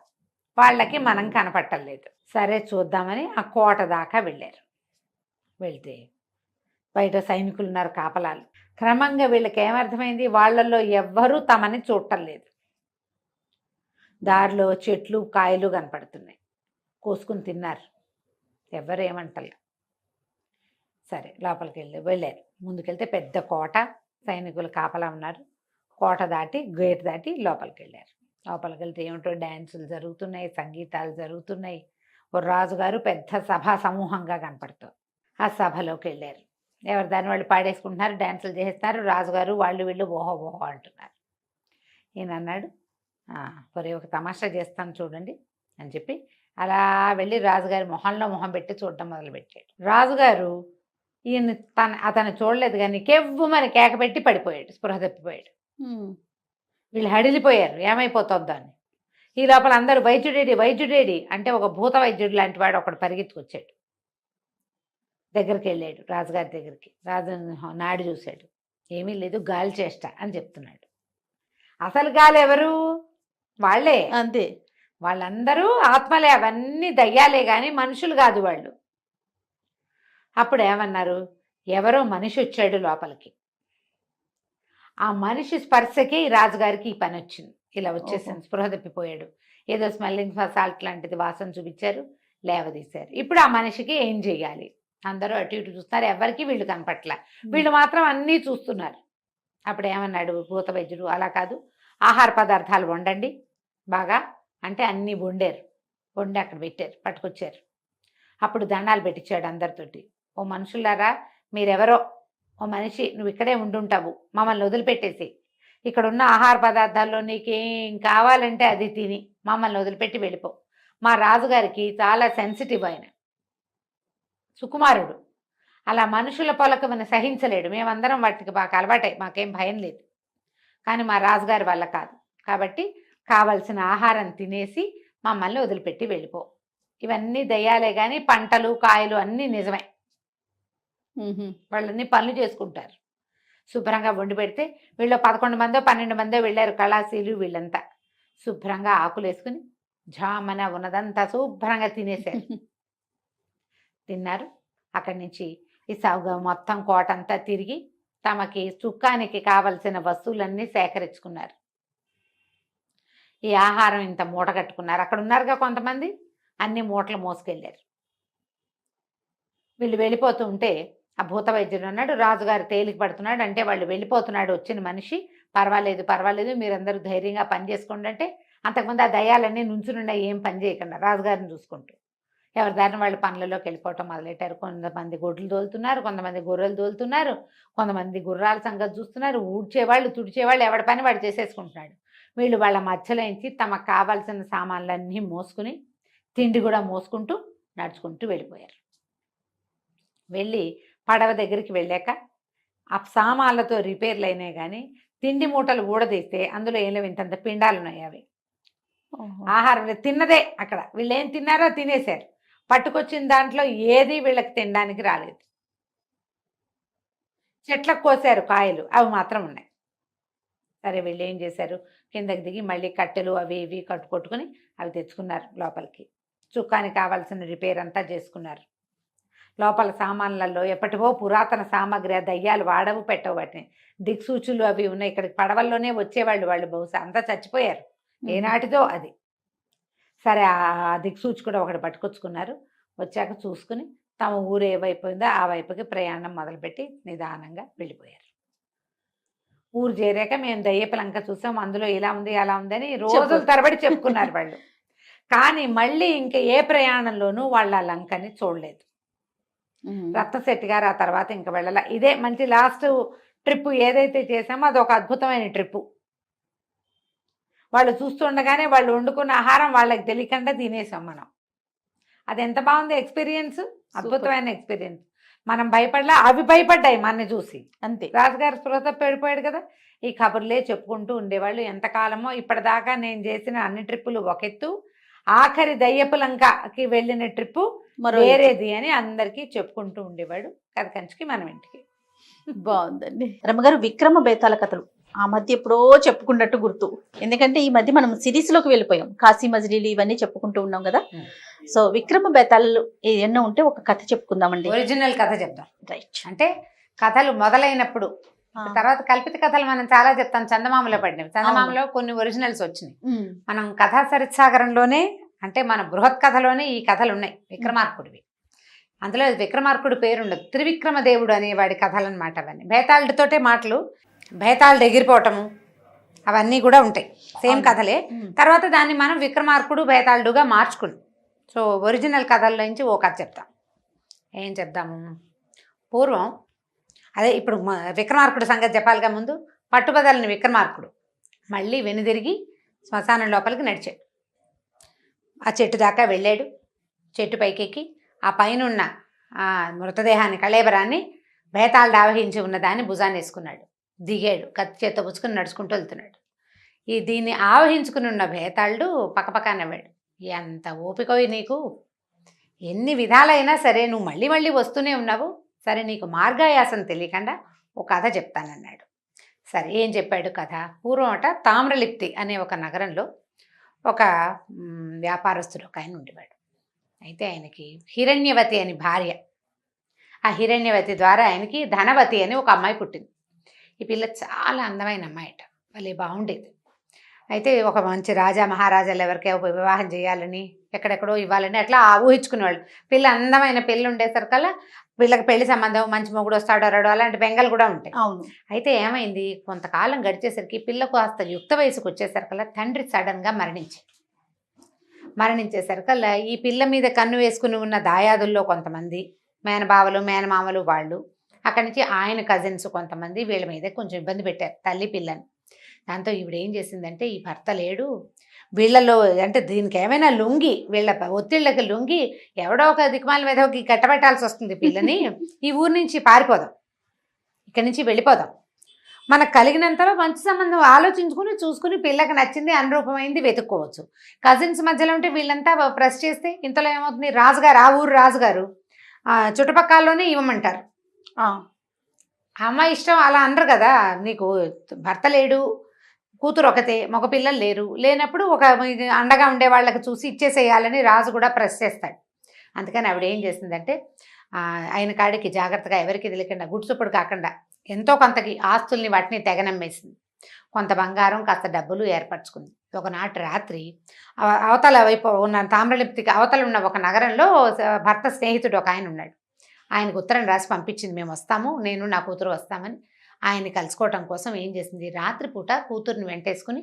వాళ్ళకి మనం కనపట్టలేదు. సరే చూద్దామని ఆ కోట దాకా వెళ్ళారు. వెళ్తే బయట సైనికులు ఉన్నారు, కాపలాలు. క్రమంగా వీళ్ళకి ఏమర్థమైంది, వాళ్ళల్లో ఎవ్వరూ తమని చూడటం లేదు. దారిలో చెట్లు కాయలు కనపడుతున్నాయి, కోసుకుని తిన్నారు, ఎవ్వరు ఏమంటలే. సరే లోపలికి వెళ్ళారు. ముందుకెళ్తే పెద్ద కోట, సైనికులు కాపలా ఉన్నారు. కోట దాటి గేట్ దాటి లోపలికి వెళ్ళారు. లోపలికి వెళ్తే ఏమిటో డ్యాన్సులు జరుగుతున్నాయి, సంగీతాలు జరుగుతున్నాయి. ఓ రాజుగారు పెద్ద సభా సమూహంగా కనపడుతుంది. ఆ సభలోకి వెళ్ళారు. ఎవరు దాన్ని వాళ్ళు పాడేసుకుంటున్నారు, డ్యాన్సులు చేస్తున్నారు. రాజుగారు వాళ్ళు వీళ్ళు ఓహో ఓహో అంటున్నారు. ఈయన అన్నాడు, ఒరే ఒక తమాషా చేస్తాను చూడండి అని చెప్పి అలా వెళ్ళి రాజుగారి మొహంలో మొహం పెట్టి చూడటం మొదలుపెట్టాడు. రాజుగారు ఈయన అతను చూడలేదు కానీ కెవ్వుమని కేక పెట్టి పడిపోయాడు, స్పృహ తప్పిపోయాడు. వీళ్ళు హడిలిపోయారు ఏమైపోతుందో అని. ఈ లోపల అందరూ వైద్యుడేడి వైద్యుడేడి అంటే ఒక భూత వైద్యుడు లాంటి వాడు ఒకడు పరిగెత్తుకొచ్చాడు. దగ్గరికి వెళ్ళాడు రాజుగారి దగ్గరికి. రాజు నాడు చూశాడు, ఏమీ లేదు గాలి చేష్ట అని చెప్తున్నాడు. అసలు గాలి ఎవరు? వాళ్ళే, అంతే. వాళ్ళందరూ ఆత్మలే, అవన్నీ దయ్యాలే కానీ మనుషులు కాదు వాళ్ళు. అప్పుడు ఏమన్నారు, ఎవరో మనిషి వచ్చాడు లోపలికి. ఆ మనిషి స్పర్శకి రాజుగారికి ఈ పని వచ్చింది, ఇలా వచ్చేసింది, స్పృహ తప్పిపోయాడు. ఏదో స్మెల్లింగ్ సాల్ట్ లాంటిది వాసన చూపించారు, లేవదీశారు. ఇప్పుడు ఆ మనిషికి ఏం చెయ్యాలి? అందరూ అటు ఇటు చూస్తున్నారు, ఎవరికి వీళ్ళు కనపట్ల, వీళ్ళు మాత్రం అన్నీ చూస్తున్నారు. అప్పుడు ఏమన్నాడు భూత వైద్యుడు, అలా కాదు, ఆహార పదార్థాలు వండండి బాగా అంటే అన్నీ వండారు. వండి అక్కడ పెట్టారు, పట్టుకొచ్చారు. అప్పుడు దండాలు పెట్టించాడు అందరితోటి. ఓ మనుషులారా, మీరెవరో, ఓ మనిషి నువ్వు ఇక్కడే ఉండుంటావు, మమ్మల్ని వదిలిపెట్టేసి ఇక్కడున్న ఆహార పదార్థాల్లో నీకేం కావాలంటే అది తిని మమ్మల్ని వదిలిపెట్టి వెళ్ళిపో. మా రాజుగారికి చాలా సెన్సిటివ్, ఆయన సుకుమారుడు, అలా మనుషుల పొలకమని సహించలేడు. మేమందరం వాటికి బాగా అలవాటై మాకేం భయం లేదు, కానీ మా రాజుగారి వల్ల కాదు. కాబట్టి కావలసిన ఆహారం తినేసి మమ్మల్ని వదిలిపెట్టి వెళ్ళిపో. ఇవన్నీ దయ్యాలే కానీ పంటలు కాయలు అన్నీ నిజమే. వాళ్ళన్నీ పనులు చేసుకుంటారు. శుభ్రంగా వండి పెడితే వీళ్ళు 11 మందో 12 మందో వెళ్ళారు, కళాశీలు వీళ్ళంతా. శుభ్రంగా ఆకులు వేసుకుని జామన ఉన్నదంతా శుభ్రంగా తినేశారు. తిన్నారు. అక్కడి నుంచి ఈ సౌగా మొత్తం కోటంతా తిరిగి తమకి చుక్కానికి కావలసిన వస్తువులన్నీ సేకరించుకున్నారు. ఈ ఆహారం ఇంత మూట కట్టుకున్నారు. అక్కడ ఉన్నారుగా కొంతమంది, అన్ని మూటలు మోసుకెళ్ళారు. వీళ్ళు వెళ్ళిపోతూ ఉంటే ఆ భూత వైద్యుడు అన్నాడు, రాజుగారు తేలిక పడుతున్నాడు అంటే వాళ్ళు వెళ్ళిపోతున్నాడు వచ్చిన మనిషి, పర్వాలేదు పర్వాలేదు మీరందరూ ధైర్యంగా పని చేసుకోండి అంటే, అంతకుముందు ఆ దయ్యాలన్నీ నుంచునున్నాయి ఏం పని చేయకుండా రాజుగారిని చూసుకుంటూ ఎవరి దారిని వాళ్ళు పనులలోకి వెళ్ళిపోవటం మొదలెట్టారు. కొంతమంది గొడ్లు తోలుతున్నారు, కొంతమంది గొర్రెలు తోలుతున్నారు, కొంతమంది గుర్రాల సంగతి చూస్తున్నారు. ఊడ్చేవాళ్ళు తుడిచేవాళ్ళు ఎవడి పని వాడు చేసేసుకుంటున్నాడు. వీళ్ళు వాళ్ళ మధ్యలో నుంచి తమకు కావాల్సిన సామాన్లన్నీ మోసుకుని తిండి కూడా మోసుకుంటూ నడుచుకుంటూ వెళ్ళిపోయారు. వెళ్ళి పడవ దగ్గరికి వెళ్ళాక ఆ సామాన్లతో రిపేర్లు అయినాయి కానీ తిండి మూటలు ఊడదీస్తే అందులో ఏం లేవు, ఇంతంత పిండాలు ఉన్నాయి. అవి ఆహారం తిన్నదే. అక్కడ వీళ్ళు ఏం తిన్నారో తినేశారు. పట్టుకొచ్చిన దాంట్లో ఏది వీళ్ళకి తినడానికి రాలేదు. చెట్లకు కోసారు కాయలు, అవి మాత్రం ఉన్నాయి. సరే వీళ్ళు ఏం చేశారు, కిందకి దిగి మళ్ళీ కట్టెలు అవి ఇవి కొట్టుకుని అవి తెచ్చుకున్నారు లోపలికి. చుక్కానికి కావాల్సిన రిపేర్ అంతా చేసుకున్నారు. లోపల సామాన్లలో ఎప్పటివో పురాతన సామాగ్రి, దయ్యాలు వాడవు పెట్టవు వాటిని. దిక్సూచులు అవి ఉన్నాయి. ఇక్కడికి పడవల్లోనే వచ్చేవాళ్ళు వాళ్ళు, బహుశా అంతా చచ్చిపోయారు ఏనాటిదో అది. సరే ఆ దిక్సూచి కూడా ఒకటి పట్టుకొచ్చుకున్నారు. వచ్చాక చూసుకుని తమ ఊరు ఏ వైపు ఉందో ఆ వైపుకి ప్రయాణం మొదలుపెట్టి నిదానంగా వెళ్ళిపోయారు. ఊరు చేరాక మేము దయ్యపు లంక చూసాం, అందులో ఇలా ఉంది అలా ఉంది అని రోజుల తరబడి చెప్పుకున్నారు వాళ్ళు. కానీ మళ్ళీ ఇంకా ఏ ప్రయాణంలోనూ వాళ్ళు ఆ లంకని చూడలేదు. రత్నశెట్టి గారు ఆ తర్వాత ఇంకా వెళ్ళాల. ఇదే మంచి లాస్ట్ ట్రిప్ ఏదైతే చేసామో అది ఒక అద్భుతమైన ట్రిప్పు. వాళ్ళు చూస్తుండగానే వాళ్ళు వండుకున్న ఆహారం వాళ్ళకి తెలియకుండా తినేసాం మనం. అది ఎంత బాగుంది ఎక్స్పీరియన్స్, అద్భుతమైన ఎక్స్పీరియన్స్. మనం భయపడలా, అవి భయపడ్డాయి మన చూసి. అంతే. రాజుగారు స్పృహత పెడిపోయాడు కదా. ఈ కబుర్లే చెప్పుకుంటూ ఉండేవాళ్ళు ఎంతకాలమో. ఇప్పటిదాకా నేను చేసిన అన్ని ట్రిప్పులు ఒక ఎత్తు, ఆఖరి దయ్యపు లంకకి వెళ్ళిన ట్రిప్పు వేరేది అని అందరికీ చెప్పుకుంటూ ఉండేవాడు. కథ కంచికి మనం ఇంటికి. బాగుందండి. రమ్మగారు, విక్రమ బేతాళ కథలు ఆ మధ్య ఎప్పుడో చెప్పుకున్నట్టు గుర్తు. ఎందుకంటే ఈ మధ్య మనం సిరీస్ లోకి వెళ్ళిపోయాం, కాశీ మజిలీలు ఇవన్నీ చెప్పుకుంటూ ఉన్నాం కదా. సో విక్రమ బేతాళాలు ఏమన్నా ఉంటే ఒక కథ చెప్పుకుందామండి. ఒరిజినల్ కథ చెప్దాం. రైట్. అంటే కథలు మొదలైనప్పుడు తర్వాత కల్పిత కథలు మనం చాలా చెప్తాం. చందమామలో పడినవి, చందమామలో కొన్ని ఒరిజినల్స్ వచ్చినాయి. మనం కథా సరిత్సాగరంలోనే అంటే మన బృహత్ కథలోనే ఈ కథలు ఉన్నాయి విక్రమార్కుడివి. అందులో విక్రమార్కుడు పేరుండదు, త్రివిక్రమ దేవుడు అనేవాడి కథలు అనమాట. అవన్నీ బేతాళుడితోటే మాటలు, బేతాళుడు ఎగిరిపోవటము అవన్నీ కూడా ఉంటాయి, సేమ్ కథలే. తర్వాత దాన్ని మనం విక్రమార్కుడు బేతాళుడుగా మార్చుకున్నాం. సో ఒరిజినల్ కథల్లో నుంచి ఓ కథ చెప్తాం. ఏం చెప్దాము? పూర్వం అదే ఇప్పుడు విక్రమార్కుడు సంగతి చెప్పాలిగా. ముందు పట్టుబదలని విక్రమార్కుడు మళ్ళీ వెనుదిరిగి శ్మశానం లోపలికి నడిచాడు. ఆ చెట్టు దాకా వెళ్ళాడు. చెట్టు పైకెక్కి ఆ పైనున్న ఆ మృతదేహాన్ని, కళేబరాన్ని, బేతాళుడు ఆవహించి ఉన్న దాన్ని భుజాన్ని వేసుకున్నాడు. దిగాడు, కత్తి చేత్తో పుచ్చుకుని నడుచుకుంటూ వెళ్తున్నాడు. దీన్ని ఆవహించుకుని ఉన్న బేతాళుడు పక్కపక్క నవ్వాడు. ఎంత ఓపికవి నీకు, ఎన్ని విధాలైనా సరే నువ్వు మళ్ళీ మళ్ళీ వస్తూనే ఉన్నావు. సరే నీకు మార్గాయాసం తెలియకుండా ఒక కథ చెప్తానన్నాడు. సరే ఏం చెప్పాడు కథ? పూర్వం తామ్రలిప్తి అనే ఒక నగరంలో ఒక వ్యాపారస్తుడు ఒక ఆయన ఉండేవాడు. అయితే ఆయనకి హిరణ్యవతి అని భార్య. ఆ హిరణ్యవతి ద్వారా ఆయనకి ధనవతి అని ఒక అమ్మాయి పుట్టింది. ఈ పిల్ల చాలా అందమైన అమ్మాయి భలే బాగుండేది. అయితే ఒక మంచి రాజా మహారాజాలు ఎవరికైనా వివాహం చేయాలని, ఎక్కడెక్కడో ఇవ్వాలని అట్లా ఊహించుకునేవాళ్ళు. పిల్ల అందమైన పిల్ల ఉండేసరికల్లా వీళ్ళకి పెళ్లి సంబంధం, మంచి మొగుడు వస్తాడో రాడో అలాంటి బెంగలు కూడా ఉంటాయి. అయితే ఏమైంది, కొంతకాలం గడిచేసరికి పిల్లకు కాస్త యుక్త వయసుకు వచ్చేసరికల్లా తండ్రి సడన్గా మరణించేసరికల్లా ఈ పిల్ల మీద కన్ను వేసుకుని ఉన్న దాయాదుల్లో కొంతమంది మేనబావలు, మేనమామలు వాళ్ళు, అక్కడి నుంచి ఆయన కజిన్స్ కొంతమంది వీళ్ళ మీద కొంచెం ఇబ్బంది పెట్టారు తల్లి పిల్లని. దాంతో ఈవిడ ఏం చేసిందంటే, ఈ భర్త లేడు, వీళ్ళలో అంటే దీనికి ఏమైనా లొంగి, వీళ్ళ ఒత్తిళ్ళకి లొంగి ఎవడో ఒక దిక్మాల మీద కట్టబెట్టాల్సి వస్తుంది పిల్లని, ఈ ఊరి నుంచి పారిపోదాం, ఇక్కడి నుంచి వెళ్ళిపోదాం, మనకు కలిగినంతలో మంచి సంబంధం ఆలోచించుకుని చూసుకుని పిల్లకి నచ్చింది, అనురూపమైంది వెతుక్కోవచ్చు. కజిన్స్ మధ్యలో ఉంటే వీళ్ళంతా ప్రెస్ చేస్తే ఇంతలో ఏమవుతుంది, రాజుగారు, ఆ ఊరు రాజుగారు చుట్టుపక్కలలోనే ఇవ్వమంటారు. అమ్మాయి ఇష్టం అలా అనరు కదా. నీకు భర్త లేడు, కూతురు ఒకతే, మగ పిల్లలు లేనప్పుడు ఒక అండగా ఉండే వాళ్ళకి చూసి ఇచ్చేసేయాలని రాజు కూడా ప్రెస్ చేస్తాడు. అందుకని ఆవిడ ఏం చేసిందంటే, ఆయన కాడికి జాగ్రత్తగా ఎవరికి తెలియకుండా గుడ్సుప్పుడు కాకుండా ఎంతో కొంతకి ఆస్తుల్ని వాటిని తెగనమ్మేసింది. కొంత బంగారం, కాస్త డబ్బులు ఏర్పరచుకుంది. ఒకనాటి రాత్రి అవతల వైపు ఉన్న తామ్రలిప్తికి అవతల ఉన్న ఒక నగరంలో భర్త స్నేహితుడు ఒక ఆయన ఉన్నాడు. ఆయనకు ఉత్తరం రాసి పంపించింది, మేము వస్తాము, నేను నా కూతురు వస్తామని. ఆయన్ని కలుసుకోవటం కోసం ఏం చేసింది, రాత్రిపూట కూతుర్ని వెంటేసుకుని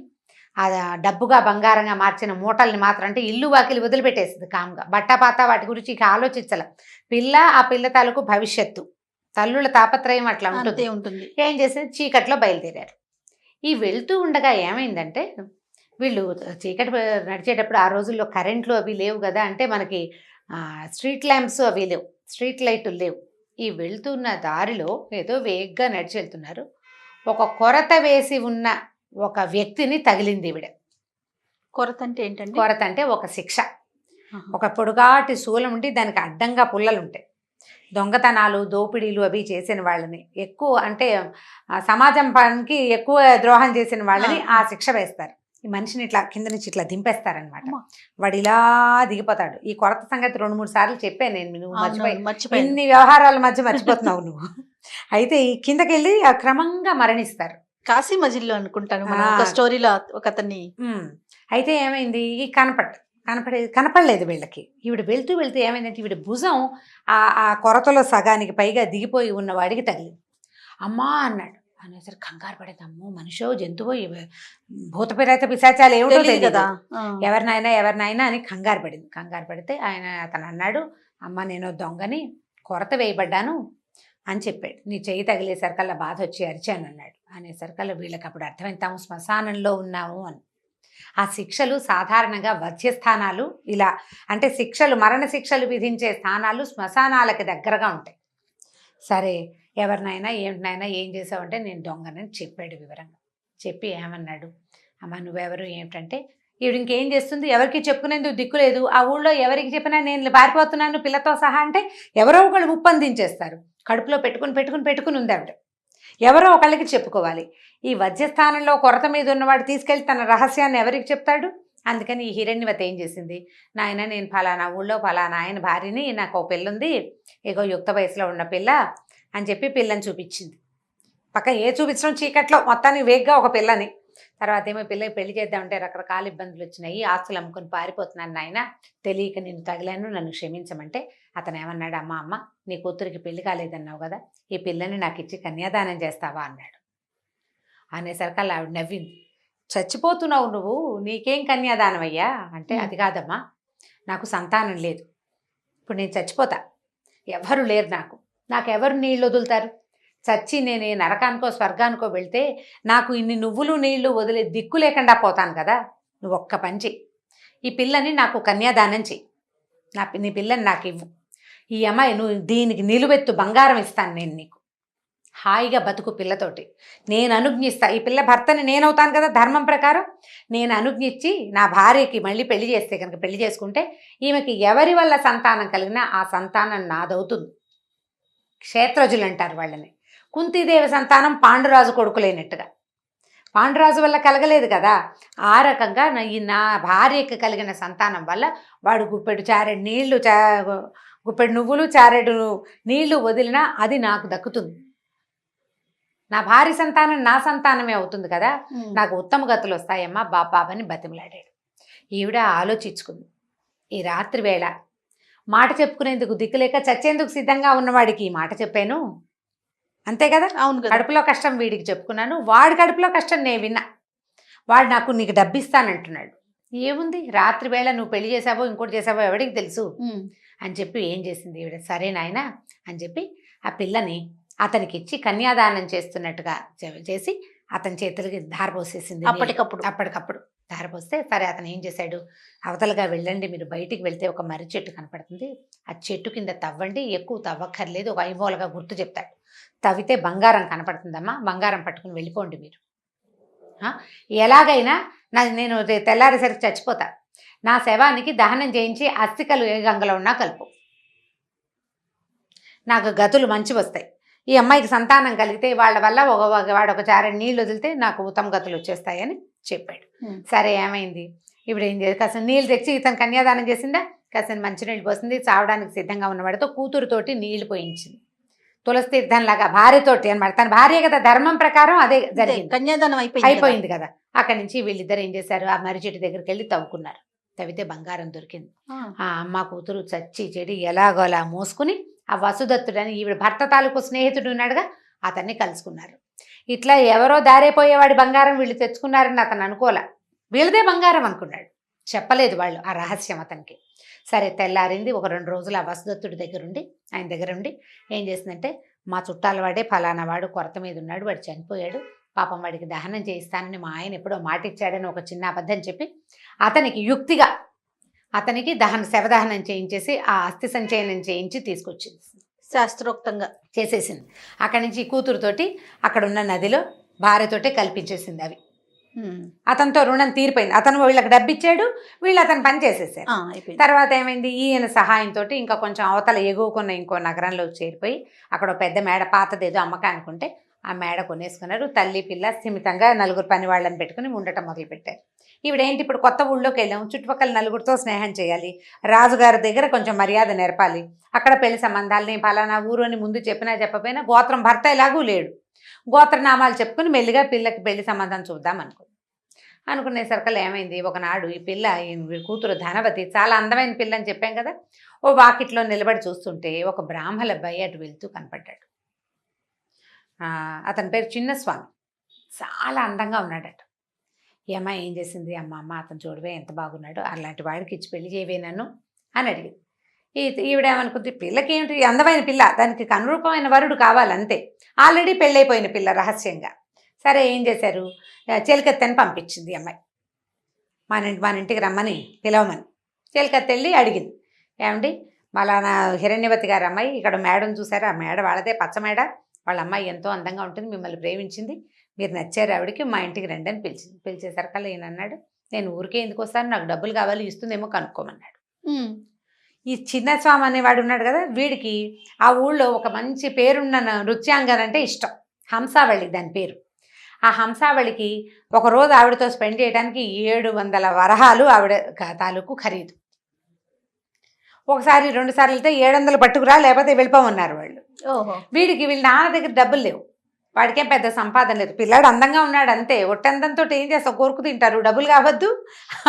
ఆ డబ్బుగా బంగారంగా మార్చిన మూటల్ని మాత్రం, అంటే ఇల్లు వాకిలి వదిలిపెట్టేసింది కామ్గా. బట్టపాత వాటి గురించి ఇక ఆలోచించాల. పిల్ల, ఆ పిల్ల తాలూకు భవిష్యత్తు, తల్లుల తాపత్రయం అట్లా ఉంటుంది. ఏం చేసింది, చీకట్లో బయలుదేరారు. ఈ వెళ్తూ ఉండగా ఏమైందంటే, వీళ్ళు చీకటి నడిచేటప్పుడు ఆ రోజుల్లో కరెంట్లు అవి లేవు కదా, అంటే మనకి స్ట్రీట్ ల్యాంప్స్ అవి లేవు, స్ట్రీట్ లైట్లు లేవు. ఈ వెళ్తున్న దారిలో ఏదో వేగ్గా నడిచి వెళ్తున్నారు. ఒక కొరత వేసి ఉన్న ఒక వ్యక్తిని తగిలింది ఈవిడ. కొరత అంటే ఏంటంటే? కొరత అంటే ఒక శిక్ష. ఒక పొడుగాటి శూలం ఉండి దానికి అడ్డంగా పుల్లలు ఉంటాయి. దొంగతనాలు, దోపిడీలు అవి చేసిన వాళ్ళని, ఎక్కువ అంటే సమాజం పనికి ఎక్కువ ద్రోహం చేసిన వాళ్ళని ఆ శిక్ష వేస్తారు. ఈ మనిషిని ఇట్లా కింద నుంచి ఇట్లా దింపేస్తారనమాట. వాడు ఇలా దిగిపోతాడు. ఈ కొరత సంగతి 2-3 సార్లు చెప్పాను నేను, నువ్వు మర్చిపోయి ఇన్ని వ్యవహారాల మధ్య మర్చిపోతున్నావు నువ్వు. అయితే ఈ కిందకి వెళ్ళి క్రమంగా మరణిస్తారు. కాశీ మజిల్లో అనుకుంటాను స్టోరీలో ఒక అతన్ని. అయితే ఏమైంది, ఈ కనపడలేదు వీళ్ళకి. ఈవిడ వెళ్తూ వెళ్తూ ఏమైందంటే ఈవిడ భుజం ఆ కొరతలో సగానికి పైగా దిగిపోయి ఉన్న వాడికి తగిలింది. అమ్మా అన్నాడు. అనేసరికి కంగారు పడేది. అమ్మో మనిషో జంతువో భూత ప్రేత పిశాచాలు ఏమిటో తెలీదు తెలియదు కదా. ఎవరినైనా అని కంగారు పడింది. కంగారు పడితే అతను అన్నాడు, అమ్మ నేను దొంగని, కొరత వేయబడ్డాను అని చెప్పాడు. నీ చెయ్యి తగిలేసరికల్లా బాధ వచ్చి అరిచాను అన్నాడు. అనేసరికల్లా వీళ్ళకి అప్పుడు అర్థమైంది తాము శ్మశానంలో ఉన్నాము అని. ఆ శిక్షలు సాధారణంగా వధ్యస్థానాలు, ఇలా అంటే శిక్షలు, మరణ శిక్షలు విధించే స్థానాలు శ్మశానాలకి దగ్గరగా ఉంటాయి. సరే ఎవరినైనా ఏమిటినైనా ఏం చేసావంటే నేను దొంగనని చెప్పాడు వివరంగా. చెప్పి ఏమన్నాడు, అమ్మ నువ్వెవరు ఏమిటంటే, ఈవిడ ఇంకేం చేస్తుంది, ఎవరికి చెప్పుకునేందుకు దిక్కులేదు, ఆ ఊళ్ళో ఎవరికి చెప్పినా నేను పారిపోతున్నాను పిల్లతో సహా అంటే ఎవరో ఒకళ్ళు ముప్పందించేస్తారు. కడుపులో పెట్టుకుని ఉంది ఆవిడ. ఎవరో ఒకళ్ళకి చెప్పుకోవాలి. ఈ వధ్యస్థానంలో కొరత మీద ఉన్నవాడు తీసుకెళ్ళి తన రహస్యాన్ని ఎవరికి చెప్తాడు? అందుకని ఈ హిరణ్యవతి ఏం చేసింది, నాయన నేను ఫలానా ఊళ్ళో ఫలానా ఆయన భార్యని, నాకు ఓ పిల్లుంది, ఏగో యుక్త వయసులో ఉన్న పిల్ల అని చెప్పి పిల్లని చూపించింది. పక్క చూపించడం చీకట్లో మొత్తానికి వేగ్గా ఒక పిల్లని. తర్వాత ఏమో పిల్లకి పెళ్లి చేద్దామంటే రకరకాల ఇబ్బందులు వచ్చినాయి, ఆస్తులు అమ్ముకొని పారిపోతున్నాను నాయన, తెలియక నేను తగిలాను, నన్ను క్షమించమంటే అతను ఏమన్నాడు, అమ్మ నీ కూతురికి పెళ్లి కాలేదన్నావు కదా, ఈ పిల్లని నాకు ఇచ్చి కన్యాదానం చేస్తావా అన్నాడు. అనేసరికి అలా ఆవిడ నవ్వింది. చచ్చిపోతున్నావు నువ్వు, నీకేం కన్యాదానం అయ్యా అంటే, అది కాదమ్మా నాకు సంతానం లేదు, ఇప్పుడు నేను చచ్చిపోతా, ఎవరు లేరు నాకెవరు నీళ్ళు వదులుతారు, చచ్చి నేను నరకానికో స్వర్గానికో వెళ్తే నాకు ఇన్ని నువ్వులు నీళ్లు వదిలే దిక్కు లేకుండా పోతాను కదా, నువ్వు ఒక్క పని చెయ్యి, ఈ పిల్లని నాకు కన్యాదానం చెయ్యి, నీ పిల్లని నాకు ఇవ్వు, ఈ అమ్మాయి నువ్వు దీనికి నిలువెత్తు బంగారం ఇస్తాను నేను నీకు, హాయిగా బతుకు పిల్లతోటి, నేను అనుజ్ఞిస్తా, ఈ పిల్ల భర్తని నేనవుతాను కదా ధర్మం ప్రకారం, నేను అనుజ్ఞించి నా భార్యకి మళ్ళీ పెళ్లి చేస్తే కనుక, పెళ్లి చేసుకుంటే ఈమెకి ఎవరి వల్ల సంతానం కలిగినా ఆ సంతానం నాదవుతుంది. క్షేత్రజులు అంటారు వాళ్ళని. కుంతీదేవి సంతానం పాండురాజు కొడుకులైనట్టుగా, పాండురాజు వల్ల కలగలేదు కదా, ఆ రకంగా నా భార్యకి కలిగిన సంతానం వల్ల వాడు గుప్పెడు చారెడు నీళ్లు గుప్పెడు నువ్వులు చారెడు నీళ్లు వదిలినా అది నాకు దక్కుతుంది, నా భార్య సంతానం నా సంతానమే అవుతుంది కదా, నాకు ఉత్తమ గతులు వస్తాయమ్మా బాబాని బతిమలాడాడు. ఈవిడ ఆలోచించుకుంది. ఈ రాత్రి వేళ మాట చెప్పుకునేందుకు దిక్కులేక చచ్చేందుకు సిద్ధంగా ఉన్నవాడికి ఈ మాట చెప్పాను, అంతే కదా, అవును కదా, కడుపులో కష్టం వీడికి చెప్పుకున్నాను, వాడి కడుపులో కష్టం నేను విన్నా, వాడు నీకు డబ్బిస్తానంటున్నాడు, ఏముంది రాత్రి వేళ నువ్వు పెళ్లి చేసావో ఇంకోటి చేసావో ఎవడికి తెలుసు అని చెప్పి ఏం చేసింది ఈవిడ, సరే నాయనా అని చెప్పి ఆ పిల్లని అతనికి ఇచ్చి కన్యాదానం చేస్తున్నట్టుగా చేసి అతని చేతులకి ధారపోసేసింది. అప్పటికప్పుడు ధారపోస్తే సరే అతను ఏం చేశాడు, అవతలగా వెళ్ళండి, మీరు బయటికి వెళ్తే ఒక మర్రి చెట్టు కనపడుతుంది, ఆ చెట్టు కింద తవ్వండి, ఎక్కువ తవ్వక్కర్లేదు, ఒక ఐమూలగా గుర్తు చెప్తాడు, తవ్వితే బంగారం కనపడుతుందమ్మా, బంగారం పట్టుకుని వెళ్ళిపోండి మీరు, ఎలాగైనా నేను తెల్లారేసరికి చచ్చిపోతా, నా శవానికి దహనం చేయించి అస్థికలు ఏ గంగలో ఉన్నా కలుపు, నాకు గతులు మంచి వస్తాయి, ఈ అమ్మాయికి సంతానం కలిగితే వాళ్ళ వల్ల వాడు ఒక చారెడు నీళ్ళు వదిలితే నాకు ఉత్తమ గతులు వచ్చేస్తాయని చెప్పాడు. సరే ఏమైంది, ఇప్పుడు ఏం చేసి కాసిన నీళ్ళు తెచ్చి ఇతను కన్యాదానం చేసిందా, కాసిన మంచినీళ్ళు పోసింది, చావడానికి సిద్ధంగా ఉన్నవాడితో కూతురుతోటి నీళ్లు పోయించింది, తులసి తీర్థంలాగా భార్యతోటి అనమాట, తన భార్య కదా ధర్మం ప్రకారం అదే జరిగింది, కన్యాదానం అయిపోయింది కదా. అక్కడి నుంచి వీళ్ళిద్దరు ఏం చేశారు, ఆ మర్రి చెట్టు దగ్గరికి వెళ్ళి తవ్వుకున్నారు, తవ్వితే బంగారం దొరికింది. ఆ అమ్మ కూతురు చచ్చి చెడి ఎలాగోలా మోసుకుని ఆ వసుదత్తుడని ఈవిడ భర్త తాలూకు స్నేహితుడు ఉన్నాడుగా అతన్ని కలుసుకున్నారు. ఇట్లా ఎవరో దారైపోయేవాడి బంగారం వీళ్ళు తెచ్చుకున్నారని అతను అనుకోలే, వీళ్ళదే బంగారం అనుకున్నాడు, చెప్పలేదు వాళ్ళు ఆ రహస్యం అతనికి. సరే తెల్లారింది, ఒక 2 రోజులు ఆ వసుదత్తుడి ఆయన దగ్గర ఉండి ఏం చేసిందంటే, మా చుట్టాల వాడే ఫలానా వాడు కొరత మీద ఉన్నాడు, వాడు చనిపోయాడు, పాపం వాడికి దహనం చేయిస్తానని మా ఆయన ఎప్పుడో మాట ఇచ్చాడని ఒక చిన్న అబద్ధం చెప్పి అతనికి యుక్తిగా అతనికి శవదహనం చేయించేసి ఆ అస్థి సంచయనం చేయించి తీసుకొచ్చింది, శాస్త్రోక్తంగా చేసేసింది. అక్కడి నుంచి కూతురుతోటి అక్కడ ఉన్న నదిలో భార్యతోటే కల్పించేసింది అవి. అతనితో రుణం తీరిపోయింది, అతను వీళ్ళకి డబ్బిచ్చాడు, వీళ్ళు అతను పని చేసేసారు. తర్వాత ఏమైంది, ఈయన సహాయంతో ఇంకా కొంచెం అవతల ఎగువకున్న ఇంకో నగరంలో చేరిపోయి అక్కడ పెద్ద మేడ పాతదేదో అమ్మకానికి ఉంటే ఆ మేడ కొనేసుకున్నారు. తల్లి పిల్ల స్థిమితంగా 4 పని వాళ్ళని పెట్టుకుని ఉండటం మొదలుపెట్టారు. ఈవిడేంటి ఇప్పుడు కొత్త ఊళ్ళోకి వెళ్ళాము, చుట్టుపక్కల 4 స్నేహం చేయాలి, రాజుగారి దగ్గర కొంచెం మర్యాద నేర్పాలి, అక్కడ పెళ్లి సంబంధాలని ఫలానా ఊరు అని ముందు చెప్పినా చెప్పపోయినా గోత్రం భర్త ఎలాగూ లేడు, గోత్రనామాలు చెప్పుకుని మెల్లిగా పిల్లకి పెళ్లి సంబంధం చూద్దాం అనుకుంది. అనుకునేసరికల్లా ఏమైంది, ఒకనాడు ఈ పిల్ల వీడి కూతురు ధనవతి చాలా అందమైన పిల్ల అని చెప్పాం కదా, ఓ వాకిట్లో నిలబడి చూస్తుంటే ఒక బ్రాహ్మణ అబ్బాయి అటు వెళ్తూ కనపడ్డాడు. అతని పేరు చిన్నస్వామి. చాలా అందంగా ఉన్నాడట. ఈ అమ్మాయి ఏం చేసింది, అమ్మ అతను చూడవే ఎంత బాగున్నాడు, అలాంటి వాడికి ఇచ్చి పెళ్లి చేయవే నన్ను అని అడిగింది. ఈవిడేమనుకుంది, పిల్లకి ఏమిటి అందమైన పిల్ల, దానికి అనురూపమైన వరుడు కావాలంతే. ఆల్రెడీ పెళ్ళైపోయిన పిల్ల రహస్యంగా. సరే ఏం చేశారు, చెలికత్తెని పంపించింది అమ్మాయి. మన ఇంటికి రమ్మని పిలవమని. చెలికత్తె వెళ్ళి అడిగింది, ఏమండి మళ్ళా హిరణ్యవతి గారు అమ్మాయి ఇక్కడ మేడను చూసారా, ఆ మేడ వాళ్ళదే, పచ్చ మేడ, వాళ్ళ అమ్మాయి ఎంతో అందంగా ఉంటుంది, మిమ్మల్ని ప్రేమించింది, మీరు నచ్చారు ఆవిడకి, మా ఇంటికి రండి అని పిలిచింది. పిలిచేసరికల్లా ఈయన అన్నాడు, నేను ఊరికే ఎందుకు వస్తాను, నాకు డబ్బులు కావాలి, ఇస్తుందేమో కనుక్కోమన్నాడు. ఈ చిన్నస్వామి అనేవాడు ఉన్నాడు కదా, వీడికి ఆ ఊళ్ళో ఒక మంచి పేరున్న నృత్యాంగన అంటే ఇష్టం, హంసావళి దాని పేరు. ఆ హంసావళికి ఒకరోజు ఆవిడతో స్పెండ్ చేయడానికి 700 వరహాలు ఆవిడ తాలూకు ఖరీదు. ఒకసారి 2 సార్లు వెళ్తే 700 పట్టుకురా, లేకపోతే వెళ్ళిపోమన్నారు వాళ్ళు. వీళ్ళ నాన్న దగ్గర డబ్బులు లేవు, వాడికేం పెద్ద సంపాదన లేదు, పిల్లాడు అందంగా ఉన్నాడు అంతే, ఒట్టందంతో ఏం చేస్తావు, కోరుకు తింటారు, డబ్బులు కావద్దు.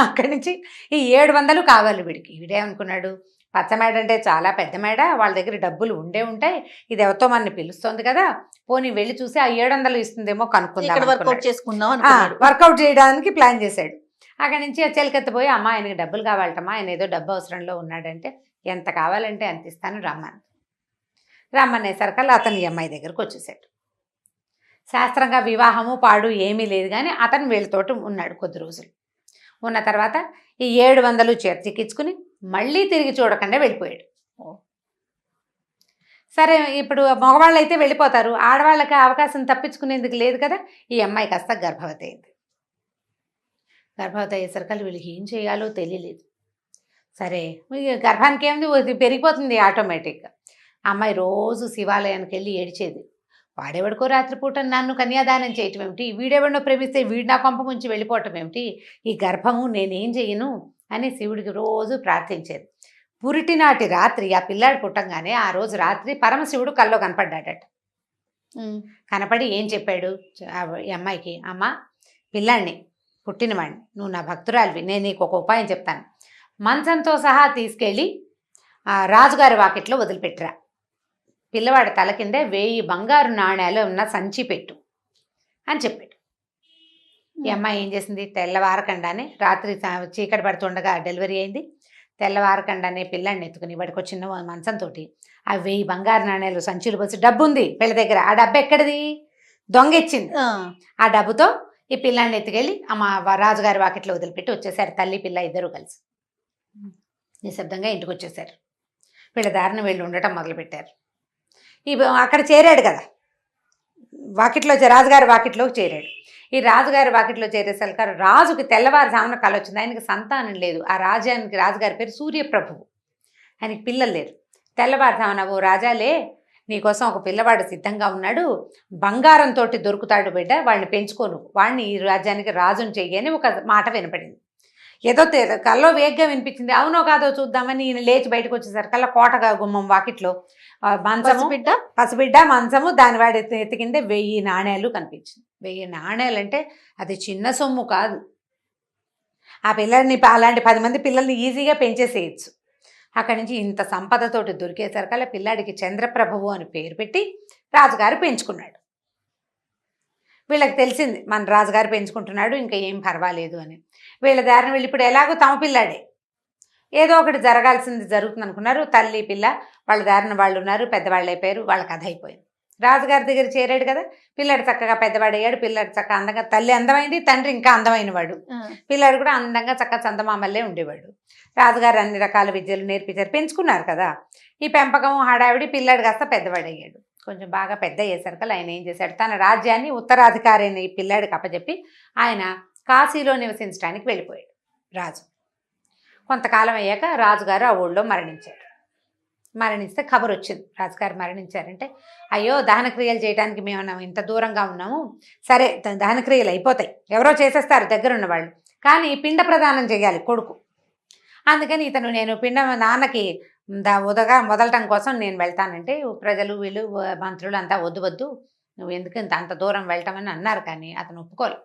అక్కడి నుంచి ఈ 700 కావాలి వీడికి. వీడేమనుకున్నాడు, పచ్చమేడ అంటే చాలా పెద్ద మేడ, వాళ్ళ దగ్గర డబ్బులు ఉంటాయి, ఇది ఎవరితో మనని పిలుస్తోంది కదా, పోనీ వెళ్ళి చూసి ఆ 700 ఇస్తుందేమో కనుక్కుందాం, వర్కౌట్ చేయడానికి ప్లాన్ చేశాడు. అక్కడి నుంచి ఆ చెలికెత్తపోయి, అమ్మ ఆయనకి డబ్బులు కావాలటమ్మా, ఆయన ఏదో డబ్బు అవసరంలో ఉన్నాడంటే, ఎంత కావాలంటే అంత ఇస్తాను రమ్మనేసరికల్లా అతను ఈ అమ్మాయి దగ్గరకు వచ్చేసాడు. శాస్త్రంగా వివాహము పాడు ఏమీ లేదు, కానీ అతను వీళ్ళతోటి ఉన్నాడు కొద్ది రోజులు. ఉన్న తర్వాత ఈ 700 చేర్చికిచ్చుకుని మళ్ళీ తిరిగి చూడకుండా వెళ్ళిపోయాడు. సరే ఇప్పుడు మగవాళ్ళు అయితే వెళ్ళిపోతారు, ఆడవాళ్ళకి అవకాశం తప్పించుకునేందుకు లేదు కదా. ఈ అమ్మాయి కాస్త గర్భవతి అయింది. గర్భవతి అయ్యేసరికి వీళ్ళకి ఏం చేయాలో తెలియలేదు. సరే గర్భానికి ఏమిది, పెరిగిపోతుంది ఆటోమేటిక్గా. అమ్మాయి రోజు శివాలయానికి వెళ్ళి ఏడిచేది, వాడెవడికో రాత్రిపూట నన్ను కన్యాదానం చేయటం ఏమిటి, వీడెవడినో ప్రేమిస్తే వీడు నా కొంప ముంచి వెళ్ళిపోవటం ఏమిటి, ఈ గర్భము నేనేం చేయను అని శివుడికి రోజు ప్రార్థించేది. పురిటినాటి రాత్రి ఆ పిల్లాడు పుట్టంగానే ఆ రోజు రాత్రి పరమశివుడు కల్లో కనపడ్డాడట. కనపడి ఏం చెప్పాడు ఈ అమ్మాయికి, అమ్మ పిల్లాడిని పుట్టినవాడిని, నువ్వు నా భక్తురాలివి, నేను నీకు ఒక ఉపాయం చెప్తాను, మంచంతో సహా తీసుకెళ్ళి రాజుగారి వాకిట్లో వదిలిపెట్టిరా, పిల్లవాడి తల కింద 1000 బంగారు నాణ్యాలు ఉన్న సంచి పెట్టు అని చెప్పాడు. ఈ అమ్మాయి ఏం చేసింది, తెల్లవారకండానే, రాత్రి చీకటి పడుతుండగా డెలివరీ అయింది, తెల్లవారకండానే పిల్లాడిని ఎత్తుకుని వాడికి చిన్న మంచంతో ఆ 1000 బంగారు నాణ్యాలు సంచులు పోసి, డబ్బు ఉంది పిల్ల దగ్గర, ఆ డబ్బు ఎక్కడిది, దొంగ ఇచ్చింది. ఆ డబ్బుతో ఈ పిల్లాడిని ఎత్తుకెళ్ళి రాజుగారి వాకిట్లో వదిలిపెట్టి వచ్చేసారు. తల్లి పిల్ల ఇద్దరు కలిసి నిశ్శబ్దంగా ఇంటికి వచ్చేసారు. వీళ్ళ దారిని వీళ్ళు ఉండటం మొదలుపెట్టారు. అక్కడ చేరాడు కదా, వాకిట్లో రాజుగారి వాకిట్లోకి చేరాడు. ఈ రాజుగారి వాకిట్లో చేరేసరికి రాజుకి తెల్లవారుజామున కల వచ్చింది. ఆయనకి సంతానం లేదు. ఆ రాజుగారి పేరు సూర్యప్రభువు. ఆయనకి పిల్లలు లేరు. తెల్లవారుజామున, ఓ రాజాలే, నీకోసం ఒక పిల్లవాడు సిద్ధంగా ఉన్నాడు, బంగారంతో దొరుకుతాడు బిడ్డ, వాడిని పెంచుకోను, వాడిని ఈ రాజ్యానికి రాజుని చెయ్యి అని ఒక మాట వినపడింది. ఏదో కల్లో వేగ్గా వినిపించింది. అవునో కాదో చూద్దామని ఈయన లేచి బయటకు వచ్చేసరికల్లా కోటగా గుమ్మం వాకిట్లో మంచము, పసిబిడ్డ మంచము, దాని వాడి ఎత్తి కింద 1000 నాణ్యాలు కనిపించింది. 1000 నాణ్యాలు అంటే అది చిన్న సొమ్ము కాదు. ఆ పిల్లల్ని అలాంటి 10 మంది పిల్లల్ని ఈజీగా పెంచేసేయచ్చు. అక్కడి నుంచి ఇంత సంపదతోటి దొరికేసరికల్లా పిల్లాడికి చంద్రప్రభువు అని పేరు పెట్టి రాజుగారు పెంచుకున్నాడు. వీళ్ళకి తెలిసింది మన రాజుగారు పెంచుకుంటున్నాడు, ఇంకా ఏం పర్వాలేదు అని. వీళ్ళ దారిని వీళ్ళు ఇప్పుడు ఎలాగో తమ పిల్లాడే, ఏదో ఒకటి జరగాల్సింది జరుగుతుంది అనుకున్నారు. తల్లి పిల్ల వాళ్ళ దారిన వాళ్ళు ఉన్నారు, పెద్దవాళ్ళు అయిపోయారు, వాళ్ళ కథ అయిపోయింది. రాజుగారి దగ్గర చేరాడు కదా, పిల్లాడు చక్కగా పెద్దవాడయ్యాడు, పిల్లాడు చక్కగా అందంగా, తల్లి అందమైంది, తండ్రి ఇంకా అందమైన వాడు, పిల్లాడు కూడా అందంగా చక్కగా చందమామల్లే ఉండేవాడు. రాజుగారు అన్ని రకాల విద్యలు నేర్పించారు, పెంచుకున్నారు కదా. ఈ పెంపకం హడావిడి, పిల్లాడు కాస్త పెద్దవాడయ్యాడు. కొంచెం బాగా పెద్ద అయ్యేసరికి ఆయన ఏం చేశాడు, తన రాజ్యాన్ని ఉత్తరాధికారి అయిన ఈ పిల్లాడికి అప్పచెప్పి ఆయన కాశీలో నివసించడానికి వెళ్ళిపోయాడు రాజు. కొంతకాలం అయ్యాక రాజుగారు ఆ ఊళ్ళో మరణించాడు. మరణిస్తే ఖబర్ వచ్చింది, రాజుగారు మరణించారంటే. అయ్యో, దహనక్రియలు చేయడానికి మేము ఇంత దూరంగా ఉన్నాము, సరే దహనక్రియలు అయిపోతాయి, ఎవరో చేసేస్తారు దగ్గరున్న వాళ్ళు, కానీ పిండ ప్రదానం చేయాలి కొడుకు. అందుకని నేను నాన్నకి వదలటం కోసం నేను వెళ్తానంటే ప్రజలు వీళ్ళు మంత్రులు అంతా వద్దు నువ్వు ఎందుకు అంత దూరం వెళ్ళటమని అన్నారు, కానీ అతను ఒప్పుకోలేదు.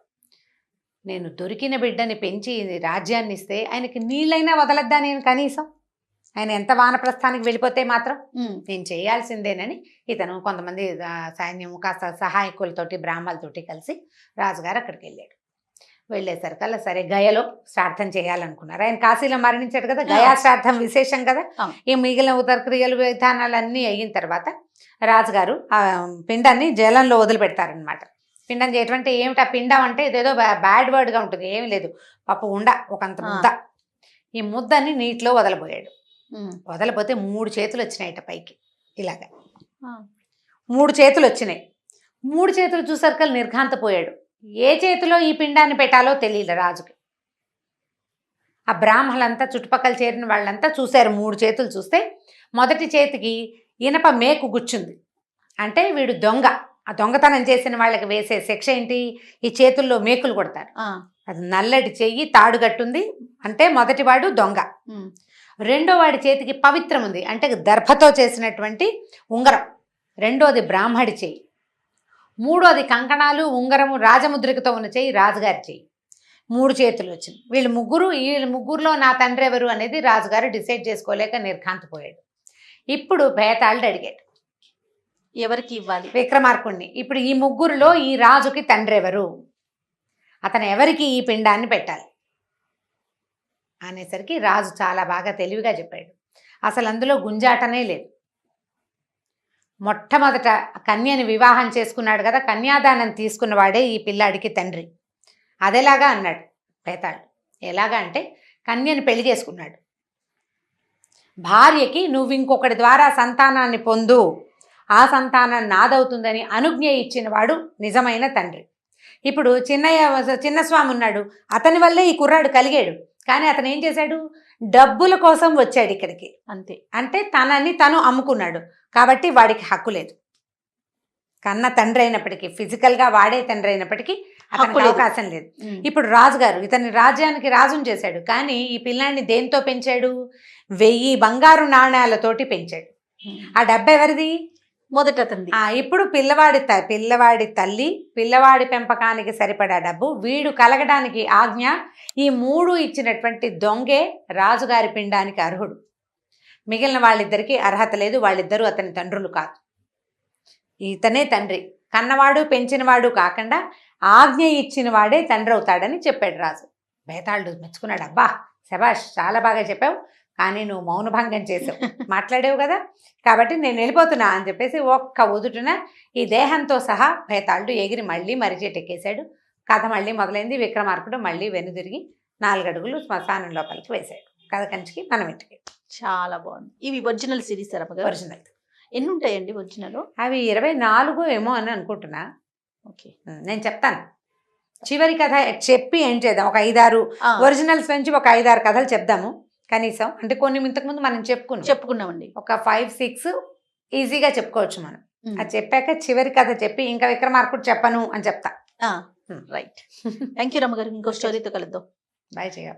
నేను దొరికిన బిడ్డని పెంచి రాజ్యాన్ని ఇస్తే ఆయనకి నీళ్ళైనా వదలద్దా నేను కనీసం? ఆయన ఎంత వానప్రస్థానికి వెళ్ళిపోతే మాత్రం నేను చేయాల్సిందేనని ఇతను కొంతమంది సైన్యం కాస్త సహాయకులతోటి బ్రాహ్మణులతోటి కలిసి రాజుగారు అక్కడికి వెళ్ళాడు. వెళ్ళేసరికల్లా సరే గయలో శ్రాద్ధం చేయాలనుకున్నారు. ఆయన కాశీలో మరణించాడు కదా, గయా శ్రాద్ధం విశేషం కదా. ఈ మిగిలిన ఉత్తర క్రియలు విధానాలన్నీ అయిన తర్వాత రాజుగారు ఆ పిండాన్ని జలంలో వదిలిపెడతారనమాట. పిండం చేయటం అంటే ఏమిటి? ఆ పిండం అంటే ఇదేదో బ్యాడ్ వర్డ్గా ఉంటుంది, ఏమి లేదు. పాప ఉండ ఒకంత ముద్ద. ఈ ముద్దని నీటిలో వదలబోయాడు. వదలపోతే 3 చేతులు వచ్చినాయిట పైకి, ఇలాగా 3 చేతులు వచ్చినాయి. 3 చేతులు చూసరికల్ నిర్ఘాంతపోయాడు. ఏ చేతిలో ఈ పిండాన్ని పెట్టాలో తెలియదు రాజుకి. ఆ బ్రాహ్మణులంతా చుట్టుపక్కల చేరిన వాళ్ళంతా చూశారు. 3 చేతులు చూస్తే మొదటి చేతికి ఇనప మేకు గుచ్చుంది. అంటే వీడు దొంగ. ఆ దొంగతనం చేసిన వాళ్ళకి వేసే శిక్ష ఏంటి? ఈ చేతుల్లో మేకులు కొడతారు. అది నల్లటి చెయ్యి, తాడుగట్టుంది. అంటే మొదటివాడు దొంగ. రెండో వాడి చేతికి పవిత్రం ఉంది, అంటే దర్భతో చేసినటువంటి ఉంగరం. రెండోది బ్రాహ్మడి చెయ్యి. మూడోది కంకణాలు, ఉంగరము, రాజముద్రికతో ఉన్న చెయ్యి రాజుగారి చెయ్యి. 3 చేతులు వచ్చింది. వీళ్ళ ముగ్గురులో నా తండ్రి ఎవరు అనేది రాజుగారు డిసైడ్ చేసుకోలేక నిర్ఘాంతపోయాడు. ఇప్పుడు భేతాళుడు అడిగాడు, ఎవరికి ఇవ్వాలి? విక్రమార్కుణ్ణి. ఇప్పుడు ఈ ముగ్గురులో ఈ రాజుకి తండ్రి ఎవరు, అతను ఎవరికి ఈ పిండాన్ని పెట్టాలి అనేసరికి రాజు చాలా బాగా తెలివిగా చెప్పాడు. అసలు అందులో గుంజాటనే లేదు. మొట్టమొదట కన్యని వివాహం చేసుకున్నాడు కదా, కన్యాదానం తీసుకున్నవాడే ఈ పిల్లాడికి తండ్రి. అదేలాగా అన్నాడు భేతాళుడు. ఎలాగా అంటే కన్యని పెళ్లి చేసుకున్నాడు. భార్యకి నువ్వు ఇంకొకటి ద్వారా సంతానాన్ని పొందు, ఆ సంతానం నాదవుతుందని అనుజ్ఞ ఇచ్చిన వాడు నిజమైన తండ్రి. ఇప్పుడు చిన్నస్వామి ఉన్నాడు, అతని వల్లే ఈ కుర్రాడు కలిగాడు. కానీ అతను ఏం చేశాడు? డబ్బుల కోసం వచ్చాడు ఇక్కడికి, అంతే. అంటే తనని తను అమ్ముకున్నాడు కాబట్టి వాడికి హక్కు లేదు. కన్న తండ్రి అయినప్పటికీ, ఫిజికల్గా వాడే తండ్రి అయినప్పటికీ అతనికి అవకాశం లేదు. ఇప్పుడు రాజుగారు ఇతని రాజ్యానికి రాజుని చేశాడు. కానీ ఈ పిల్లాన్ని దేంతో పెంచాడు? 1000 బంగారు నాణ్యాలతోటి పెంచాడు. ఆ డబ్బు ఎవరిది? మొదట అతనిది. ఇప్పుడు పిల్లవాడి తల్లి, పిల్లవాడి పెంపకానికి సరిపడా డబ్బు, వీడు కలగడానికి ఆజ్ఞ, ఈ 3 ఇచ్చినటువంటి దొంగే రాజుగారి పిండానికి అర్హుడు. మిగిలిన వాళ్ళిద్దరికీ అర్హత లేదు. వాళ్ళిద్దరూ అతని తండ్రులు కాదు. ఇతనే తండ్రి. కన్నవాడు పెంచినవాడు కాకుండా ఆజ్ఞ ఇచ్చిన వాడే తండ్రి అవుతాడని చెప్పాడు రాజు. భేతాళుడు మెచ్చుకున్నాడు. అబ్బా శభాష్, చాలా బాగా చెప్పావు, కానీ నువ్వు మౌనభంగం చేసావు, మాట్లాడేవు కదా, కాబట్టి నేను వెళ్ళిపోతున్నా అని చెప్పేసి ఒక్క ఉదుటున ఈ దేహంతో సహా భేతాళుడు ఎగిరి మళ్ళీ మరిచెట్టెక్కేశాడు. కథ మళ్ళీ మొదలైంది. విక్రమార్కుడు మళ్ళీ వెనుదిరిగి 4 అడుగులు శ్మశానం లోపలికి వేశాడు. కథ కంచికి మనం ఇంటికి. చాలా బాగుంది. ఇవి ఒరిజినల్ సిరీస్ ఒరిజినల్. ఎన్ని ఉంటాయండి ఒరిజినల్? అవి 24 ఏమో అని అనుకుంటున్నా. ఓకే, నేను చెప్తాను. చివరి కథ చెప్పి ఏం చేద్దాం, ఒక 5-6 ఒరిజినల్స్ నుంచి ఒక 5-6 కథలు చెప్దాము కనీసం. అంటే కొన్ని ఇంతకుముందు మనం చెప్పుకున్నామండి. ఒక 5-6 ఈజీగా చెప్పుకోవచ్చు మనం. అది చెప్పాక చివరి కథ చెప్పి ఇంకా విక్రమార్కుడు చెప్పను అని చెప్తా. రైట్. థ్యాంక్ యూ రమ్మ గారు. ఇంకో స్టోరీతో కలుద్దాం. బాయ్ చేయ.